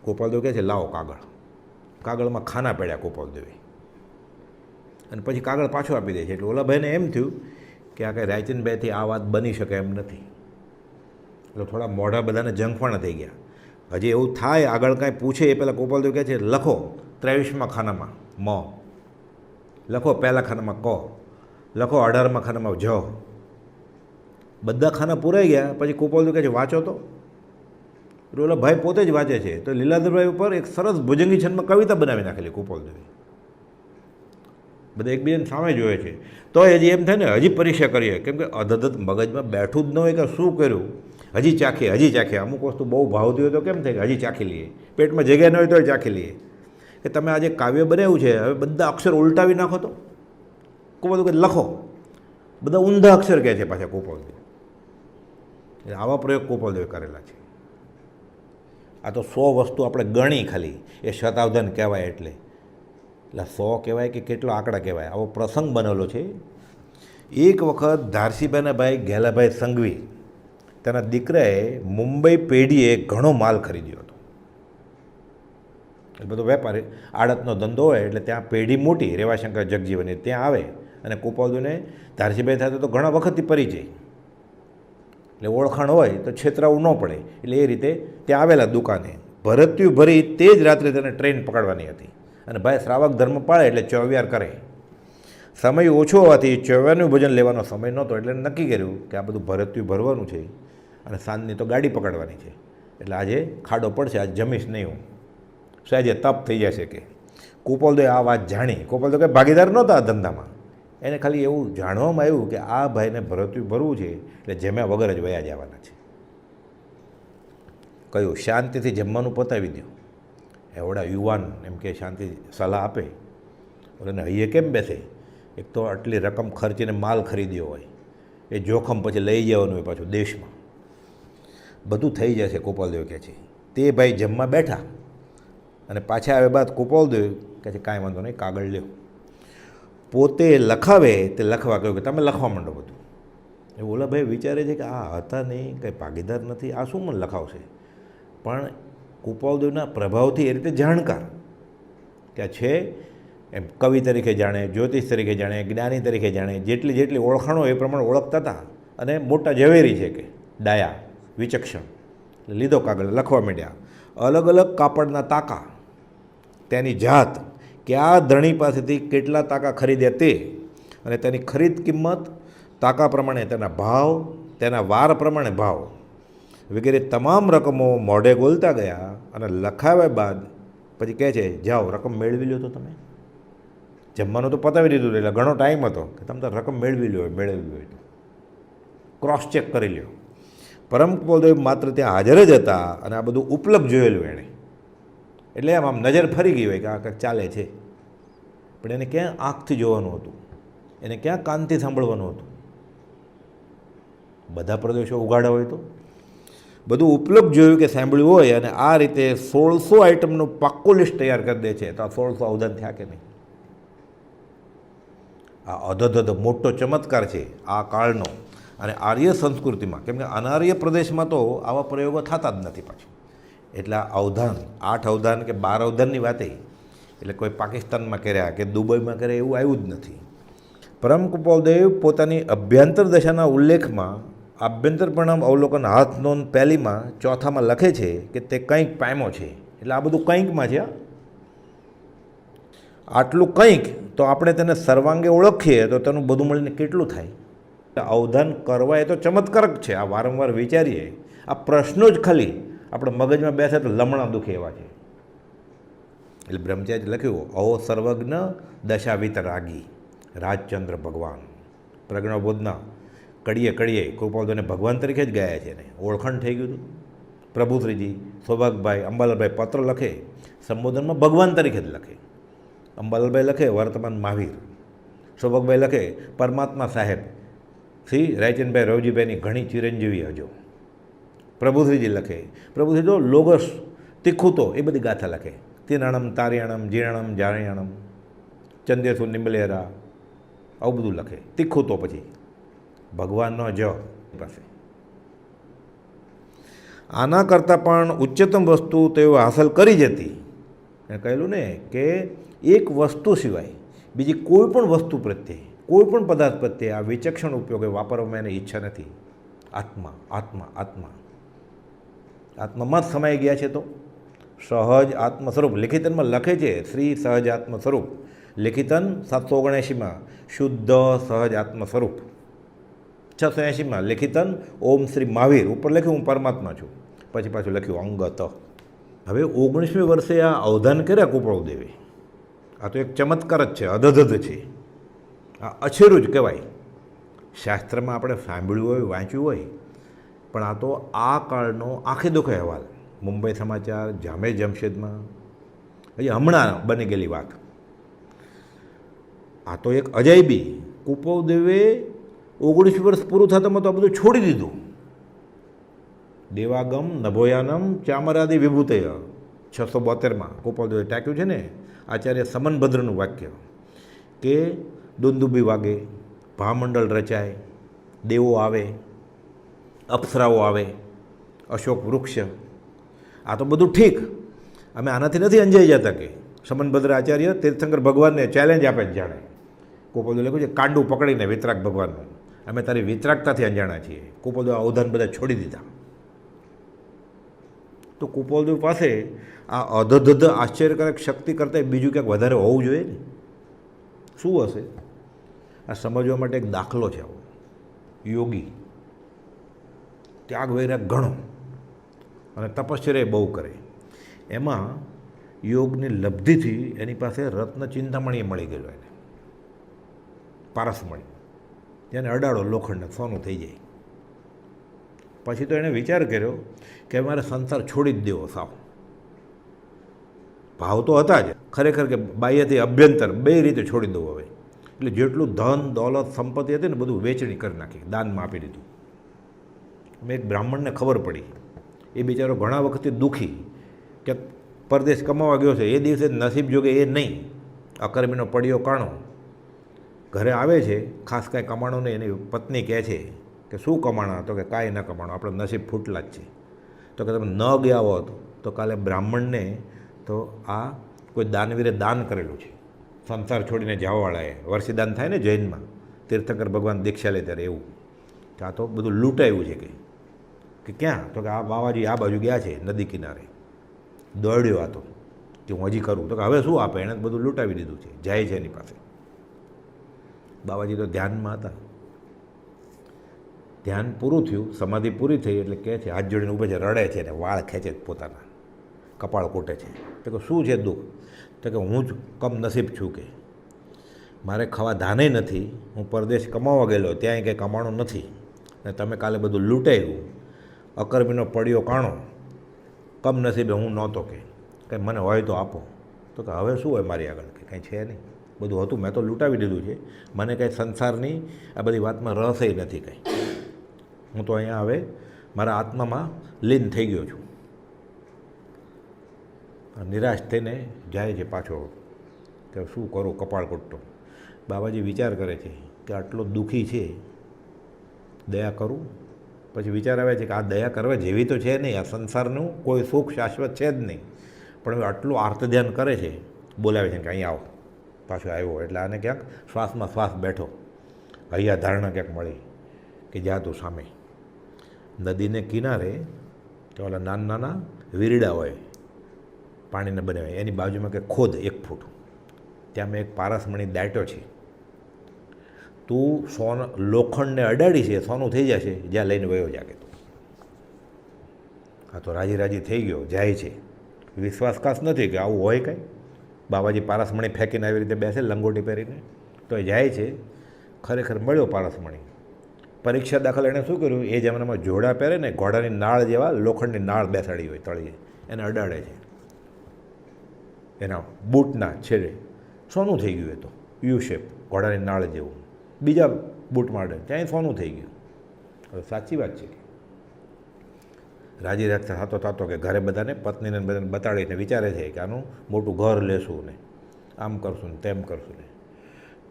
કુપોલદેવ કહે છે લાવો કાગળ. કાગળમાં ખાના પડ્યા કુપોલદેવે, અને પછી કાગળ પાછો આપી દે છે. એટલે ઓલા ભાઈને એમ થયું કે આ કંઈ રાયચંદભાઈથી આ વાત બની શકે એમ નથી. એટલે થોડા મોઢા બધાને જંખવાણા થઈ ગયા. હજી એવું થાય આગળ કાંઈ પૂછે એ પહેલાં કુપોલદેવ કહે છે લખો 23મા ખાનામાં મ, લખો પહેલા ખાનામાં ક, લખો 18મા ખાનામાં જ. બધા ખાના પૂરાઈ ગયા. પછી કુપોલદેવ કહે છે વાંચો તો. એટલે ઓલા ભાઈ પોતે જ વાંચે છે. તો લીલાધરભાઈ ઉપર એક સરસ ભુજંગી છંદમાં કવિતા બનાવી નાખેલી કુપોલદેવે. બધા એકબીજાને સામે જોઈએ છે. તો હજી એમ થાય ને હજી પરીક્ષા કરીએ, કેમ કે અધધ મગજમાં બેઠું જ ન હોય કે શું કર્યું, હજી ચાખીએ. અમુક વસ્તુ બહુ ભાવતી હોય તો કેમ થાય કે હજી ચાખી લઈએ, પેટમાં જગ્યા ન હોય તો ચાખી લઈએ. કે તમે આજે કાવ્ય બનાવ્યું છે, હવે બધા અક્ષર ઉલટાવી નાખો તો. કુપોલદેવ કે લખો, બધા ઊંધા અક્ષર કહે છે પાછા કુપોલદેવ. આવા પ્રયોગ કુપોલદેવે કરેલા છે. આ તો 100 વસ્તુ આપણે ગણી ખાલી, એ શતાવધાન કહેવાય. એટલે 100 કહેવાય કે કેટલો આંકડા કહેવાય. આવો પ્રસંગ બનેલો છે એક વખત ધારસીભાઈના ભાઈ ઘેલાભાઈ સંઘવી તેના દીકરાએ મુંબઈ પેઢીએ ઘણો માલ ખરીદ્યો હતો. એ બધો વેપારી આડતનો ધંધો હોય એટલે ત્યાં પેઢી મોટી રેવાશંકર જગજીવનની ત્યાં આવે અને કુપાવદુને ધારસીભાઈ સાથે તો ઘણા વખતથી પરિચય એટલે ઓળખાણ હોય તો છેતરાવું ન પડે એટલે એ રીતે ત્યાં આવેલા દુકાને ભરત્યું ભરી તે જ રાત્રે તેને ટ્રેન પકડવાની હતી અને ભાઈ શ્રાવક ધર્મ પાળે એટલે ચોવ્યાર કરે. સમય ઓછો હોવાથી ચોવ્યારનું ભોજન લેવાનો સમય નહોતો એટલે નક્કી કર્યું કે આ બધું ભરત્યું ભરવાનું છે અને સાંજની તો ગાડી પકડવાની છે એટલે આજે ખાડો પડશે, આજ જમીશ નહીં હું, સહેજે તપ થઈ જશે કે. કુપાવદોએ આ વાત જાણી. કુપાવદો કંઈ ભાગીદાર નહોતા આ ધંધામાં, એને ખાલી એવું જાણવામાં આવ્યું કે આ ભાઈને ભરત્યું ભરવું છે એટલે જમ્યા વગર જ વયા જવાના છે. કહ્યું શાંતિથી જમવાનું પતાવી દો. એવડા યુવાન એમ કે શાંતિ સલાહ આપે અને અહીંયા કેમ બેસે? એક તો આટલી રકમ ખર્ચીને માલ ખરીદ્યો હોય, એ જોખમ પછી લઈ જવાનું હોય પાછું દેશમાં, બધું થઈ જશે. કુપાલદેવ કહે છે તે ભાઈ જમવા બેઠા અને પાછા આવ્યા બાદ કુપાલદેવ કહે છે કાંઈ વાંધો નહીં, કાગળ લ્યો. પોતે લખાવે તે લખવા કહ્યું કે તમે લખવા માંડો બધું. એ ઓલા ભાઈ વિચારે છે કે આ હતા નહીં, કંઈ ભાગીદાર નથી, આ શું મને લખાવશે? પણ કુપાલદેવના પ્રભાવથી એ રીતે જાણકાર કે છે એમ કવિ તરીકે જાણે, જ્યોતિષ તરીકે જાણે, જ્ઞાની તરીકે જાણે, જેટલી જેટલી ઓળખાણો એ પ્રમાણે ઓળખતા હતા. અને મોટા ઝવેરી છે કે ડાયા વિચક્ષણ. લીધો કાગળ, લખવા માંડ્યા. અલગ અલગ કાપડના તાકા, તેની જાત, કે આ ધણી પાસેથી કેટલા તાકા ખરીદ્યા તે અને તેની ખરીદ કિંમત, તાકા પ્રમાણે તેના ભાવ, તેના વાર પ્રમાણે ભાવ વગેરે તમામ રકમો મોઢે બોલતા ગયા અને લખાવ્યા બાદ પછી કહે છે જાઓ રકમ મેળવી લો. તો તમે જમવાનું તો પતાવી દીધું એટલે ઘણો ટાઈમ હતો કે તમે તો રકમ મેળવી લો, મેળવી હોય તો ક્રોસ ચેક કરી લો. પરમ કુપાલદેવ માત્ર ત્યાં હાજર જ હતા અને આ બધું ઉપલબ્ધ જોયેલું એણે એટલે આમ નજર ફરી ગઈ હોય કે આ કંઈક ચાલે છે, પણ એને ક્યાં આંખથી જોવાનું હતું, એને ક્યાં કાનથી સાંભળવાનું હતું. બધા પ્રદેશો ઉગાડા હોય તો બધું ઉપલબ્ધ જોયું કે સાંભળ્યું હોય અને આ રીતે 1600 આઇટમનું પાક્કું લિસ્ટ તૈયાર કરી દે છે. તો આ 1600 અવધાન થયા કે નહીં? આ અધધ મોટો ચમત્કાર છે આ કાળનો. અને આર્ય સંસ્કૃતિમાં, કેમ કે અનાર્ય પ્રદેશમાં તો આવા પ્રયોગો થતા જ નથી પાછું. એટલે અવધાન 8 અવધાન કે 12 અવધાનની વાતે એટલે કોઈ પાકિસ્તાનમાં કર્યા કે દુબઈમાં કર્યા એવું આવ્યું જ નથી. પરમ કુપાલદેવ પોતાની અભ્યંતર દશાના ઉલ્લેખમાં આભ્યંતર પરિણામ અવલોકન હાથ નોંધ પહેલીમાં ચોથામાં લખે છે કે તે કંઈક પામ્યો છે. એટલે આ બધું કંઈકમાં છે. આટલું કંઈક તો આપણે તેને સર્વાંગે ઓળખીએ તો તેનું બધું મળીને કેટલું થાય? અવધાન કરવા એ તો ચમત્કાર જ છે. આ વારંવાર વિચારીએ, આ પ્રશ્નો જ ખાલી આપણે મગજમાં બેસે તો લમણા દુખે એવા છે. એટલે બ્રહ્મચારી લખ્યું અહો સર્વજ્ઞ દશા વિતરાગી રાજચંદ્ર ભગવાન. પ્રજ્ઞાબોધના કડીએ કડીએ કૃપાલદેવને ભગવાન તરીકે જ ગયા છે ને ઓળખાણ થઈ ગયું હતું. પ્રભુશ્રીજી, સૌભાગભાઈ, અંબાલાલભાઈ પત્ર લખે સંબોધનમાં ભગવાન તરીકે જ લખે. અંબાલાલભાઈ લખે વર્તમાન મહાવીર, સૌભાગભાઈ લખે પરમાત્મા સાહેબ. શ્રી રાયચંદભાઈ રવજીભાઈની ઘણી ચિરંજીવી હજો. પ્રભુશ્રીજી લખે, પ્રભુશ્રી તો લોગસ તીખું તો એ બધી ગાથા લખે. તિનાણમ તારિયાણમ જીણાણમ જારિયાણમ ચંદેસુ નિમલેરા આવું બધું લખે. તીખું તો પછી ભગવાનનો જ પાસે. આના કરતાં પણ ઉચ્ચતમ વસ્તુ તેઓ હાંસલ કરી જ હતી. મેં કહેલું ને કે એક વસ્તુ સિવાય બીજી કોઈ પણ વસ્તુ પ્રત્યે, કોઈ પણ પદાર્થ પ્રત્યે આ વિચક્ષણ ઉપયોગે વાપરવામાં એને ઈચ્છા નથી. આત્મા આત્મા આત્મા આત્મામાં જ સમાઈ ગયા છે. તો સહજ આત્મ સ્વરૂપ લિખિતનમાં લખે છે શ્રી સહજ આત્મ સ્વરૂપ. લિખિતન 779માં શુદ્ધ સહજ આત્મ સ્વરૂપ. 680માં લિખિતન ઓમ શ્રી મહાવીર. ઉપર લખ્યું હું પરમાત્મા છું, પછી પાછું લખ્યું અંગત. હવે 19મી વર્ષે આ અવધાન કર્યા કુપાલદેવે. આ તો એક ચમત્કાર જ છે, અધધ છે. આ અછેરું જ કહેવાય. શાસ્ત્રમાં આપણે સાંભળ્યું હોય, વાંચ્યું હોય, પણ આ તો આ કાળનો આંખે દુખે અહેવાલ. મુંબઈ સમાચાર, જામે જમશેદમાં હજી હમણાં બની ગયેલી વાત. આ તો એક અજાયબી. કુપાલદેવે 19 વર્ષ પૂરું થતામાં તો આ બધું છોડી દીધું. દેવાગમ નભોયાનમ ચામરાદિ વિભૂતય 672માં કુપાલદેવે ટાંક્યું છે ને આચાર્ય સમનભદ્રનું વાક્ય કે દુંદુબી વાગે, ભામંડળ રચાય, દેવો આવે, અપ્સરાઓ આવે, અશોક વૃક્ષ, આ તો બધું ઠીક. અમે આનાથી નથી અંજાઈ જતા કે સમનભદ્ર આચાર્ય તીર્થંકર ભગવાનને ચેલેન્જ આપે જ જાણે. કુપોદો લખ્યું છે કાંડું પકડીને વિતરાગ ભગવાનનું, અમે તારી વિતરાગતાથી અંજાણા છીએ. કુપોદો આ અવધાન બધા છોડી દીધા. તો કુપોલદેવ પાસે આ અધધધ આશ્ચર્યકારક શક્તિ કરતાં બીજું ક્યાંક વધારે હોવું જોઈએ ને. શું હશે? આ સમજવા માટે એક દાખલો છે આવો. યોગી ત્યાગ વૈરાગ ઘણો અને તપશ્ચર્યા બહુ કરે. એમાં યોગની લબ્ધિથી એની પાસે રત્ન ચિંતામણી મળી ગયેલો એને, પારસમણી, જેને અડાડો લોખંડને સોનું થઈ જાય. પછી તો એણે વિચાર કર્યો કે મારે સંસાર છોડી જ દેવો સાવ. ભાવ તો હતા જ ખરેખર કે બાહ્યથી અભ્યંતર બે રીતે છોડી દઉં હવે. એટલે જેટલું ધન દોલત સંપત્તિ હતી ને બધું વેચણી કરી નાખી, દાનમાં આપી દીધું. મેં એક બ્રાહ્મણને ખબર પડી, એ બિચારો ઘણા વખતથી દુઃખી કે પરદેશ કમાવા ગયો છે, એ દિવસે નસીબ જોગે એ નહીં, અકર્મીનો પડ્યો કાણો. ઘરે આવે છે, ખાસ કાંઈ કમાણો નહીં. એની પત્ની કહે છે કે શું કમાણા? તો કે કાંઈ ન કમાણો, આપણે નસીબ ફૂટલા જ છે. તો કે તમે ન ગયા હોત તો કાલે બ્રાહ્મણને તો આ કોઈ દાનવીરે દાન કરેલું છે, સંસાર છોડીને જવાવાળાએ. વર્ષીદાન થાય ને જૈનમાં, તીર્થંકર ભગવાન દીક્ષા લે ત્યારે એવું કે આ તો બધું લૂંટાયું છે. કે ક્યાં? તો કે આ બાવાજી આ બાજુ ગયા છે નદી કિનારે. દોડ્યો આ તો કે હું હજી કરું. તો કે હવે શું આપે? એણે બધું લૂંટાવી દીધું છે, જાય છે એની પાસે. બાવાજી તો ધ્યાનમાં હતા. ધ્યાન પૂરું થયું, સમાધિ પૂરી થઈ એટલે કહે છે, હાથ જોડીને ઊભે છે, રડે છે ને વાળ ખેંચે પોતાના, કપાળ કોટે છે. તો કે શું છે દુઃખ? તો કે હું જ કમ નસીબ છું, કે મારે ખાવા ધાને નથી, હું પરદેશ કમાવા ગયેલો, ત્યાંય કંઈ કમાણું નથી, ને તમે કાલે બધું લૂંટાયું, અકર્મીનો પડ્યો કાણો, કમ નસીબે હું નહોતો. કે કંઈ મને હોય તો આપો. તો કે હવે શું હોય મારી આગળ? કે કંઈ છે નહીં, બધું હતું મેં તો લૂંટાવી દીધું છે, મને કંઈ સંસારની આ બધી વાતમાં રસય નથી કંઈ. હું તો અહીંયા હવે મારા આત્મામાં લીન થઈ ગયો છું. નિરાશ થઈને જાય છે પાછો કે શું કરું, કપાળ કૂટતો. બાબાજી વિચાર કરે છે કે આટલો દુઃખી છે, દયા કરું. પછી વિચાર આવે છે કે આ દયા કરવા જેવી તો છે નહીં, આ સંસારનું કોઈ સુખ શાશ્વત છે જ નહીં. પણ હવે આટલું આર્ત ધ્યાન કરે છે, બોલાવે છે કે અહીં આવો. પાછો આવ્યો એટલે આને ક્યાંક શ્વાસમાં શ્વાસ બેઠો, હૈયા ધારણા ક્યાંક મળી કે જા તું સામે. નદીને કિનારે તો ઓલા નાના નાના વીરડા હોય પાણીને બનાવે, એની બાજુમાં કે ખોદ 1 ફૂટ, ત્યાં મેં એક પારસમણી દાટ્યો છે. તું લોખંડને અડાડી છે, સોનું થઈ જશે, જ્યાં લઈને વયો જાગે. હા તો રાજી રાજી થઈ ગયો, જાય છે. વિશ્વાસઘાત નથી કે આવું હોય કાંઈ. બાબાજી પારસમણી ફેંકીને આવી રીતે બેસે લંગોટી પહેરીને, તો એ જાય છે. ખરેખર મળ્યો પારસમણી. પરીક્ષા દાખલ એણે શું કર્યું, એ જમાનામાં જોડા પહેરે ને ઘોડાની નાળ જેવા લોખંડની નાળ બેસાડી હોય તળીએ, એને અડાડે છે. એના બૂટના છેડે સોનું થઈ ગયું. એ તો યુ શેપ, ઘોડાની નાળ જેવું. બીજા બૂટ માટે ત્યાં સોનું થઈ ગયું. હવે સાચી વાત છે કે રાજી રાજી થતો થતો કે ઘરે બધાને પત્નીને બધાને બતાડીને વિચારે છે કે આનું મોટું ઘર લેશું ને આમ કરશું ને તેમ કરશું ને.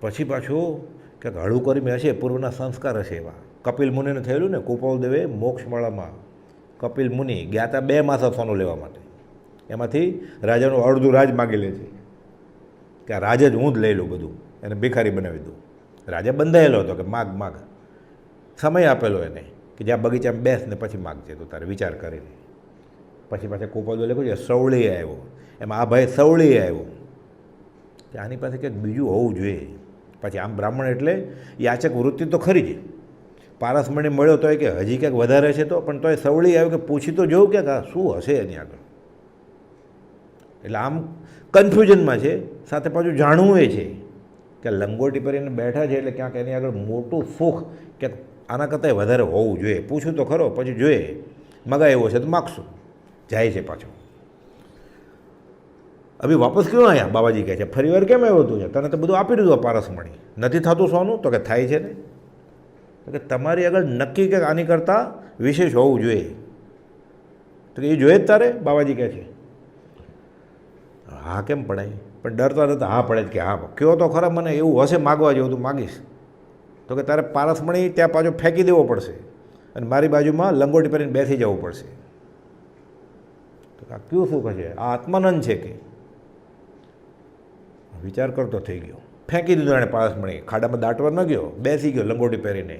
પછી પાછું ક્યાંક હળું કરી હશે, પૂર્વના સંસ્કાર હશે એવા. કપિલ મુનિને થયેલું ને, કુપોલદેવે મોક્ષમાળામાં કપિલ મુનિ ગયા હતા 2 માસ સોનું લેવા માટે. એમાંથી રાજાનું અડધું રાજ માગી લે છે કે આ રાજ જ હું જ લઈ લઉં બધું, એને ભિખારી બનાવી દઉં. રાજા બંધાયેલો હતો કે માગ માગ, સમય આપેલો એને કે જ્યાં બગીચામાં બેસ ને પછી માગજે તું તારે વિચાર કરીને. પછી પાછા કુપોલદેવ લખ્યું છે સવળી આવ્યો, એમાં આ ભાઈ સવળી આવ્યો કે આની પાસે કંઈક બીજું હોવું જોઈએ. પછી આમ બ્રાહ્મણ એટલે યાચક વૃત્તિ તો ખરી જ. પારસમણી મળ્યો તોય કે હજી ક્યાંક વધારે છે, તો પણ તોય સવળી આવ્યો કે પૂછી તો જોઉં કે શું હશે એની આગળ. એટલે આમ કન્ફ્યુઝનમાં છે, સાથે પાછું જાણવું એ છે કે લંગોટી પહેરીને બેઠા છે એટલે ક્યાંક એની આગળ મોટું સુખ કે આના કરતાં વધારે હોવું જોઈએ. પૂછું તો ખરો, પછી જોઈએ મગાય એવો છે તો માગશું. જાય છે પાછો. અભી વાપસ ક્यों આવ્યા? બાબાજી કહે છે ફરી વાર કેમ આવ્યો તું? તને તો બધું આપી દીધું પારસમણી, નથી થતું સોનું? તો કે થાય છે ને. તો કે તમારી આગળ નક્કી કે આની કરતાં વિશેષ હોવું જોઈએ. તો કે એ જોઈએ જ તારે? બાબાજી કહે છે હા કેમ પડાય, પણ ડરતા ડરતા હા પડે જ કે હા કયો તો ખરા, મને એવું હશે માગવા જેવું તું માગીશ. તો કે તારે પારસમણી ત્યાં પાછો ફેંકી દેવો પડશે અને મારી બાજુમાં લંગોટી પહેરીને બેસી જવું પડશે. તો આ કયું સુખ છે? આ આત્માનંદ છે કે? વિચાર કરતો થઈ ગયો, ફેંકી દીધું એણે પારસમણી, ખાડામાં દાટવા ન ગયો, બેસી ગયો લંગોટી પહેરીને.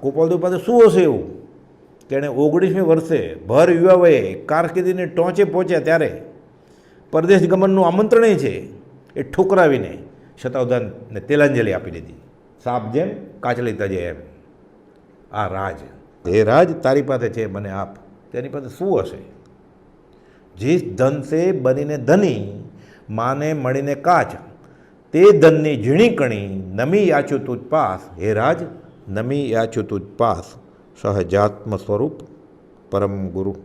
ગોપાલદેવ પાસે શું હશે એવું કે એણે 19મી વર્ષે ભર યુવા વયે કારકિર્દીની ટોંચે પહોંચ્યા ત્યારે પરદેશ ગમનનું આમંત્રણય છે એ ઠુકરાવીને શતાવધાનને તિલાંજલિ આપી દીધી. સાપ જેમ કાચલી તજે એમ. આ રાજ, એ રાજ તારી પાસે છે, મને આપ. તેની પાસે શું હશે? જીસ ધન સે બનીને ધની, માને મળીને કાચ, તે ધનની ઝીણી કણી, નમી યાચું તુજ પાસ. હે રાજ, નમી યાચું તુજ પાસ, સહજાત્મ સ્વરૂપ પરમ ગુરુ.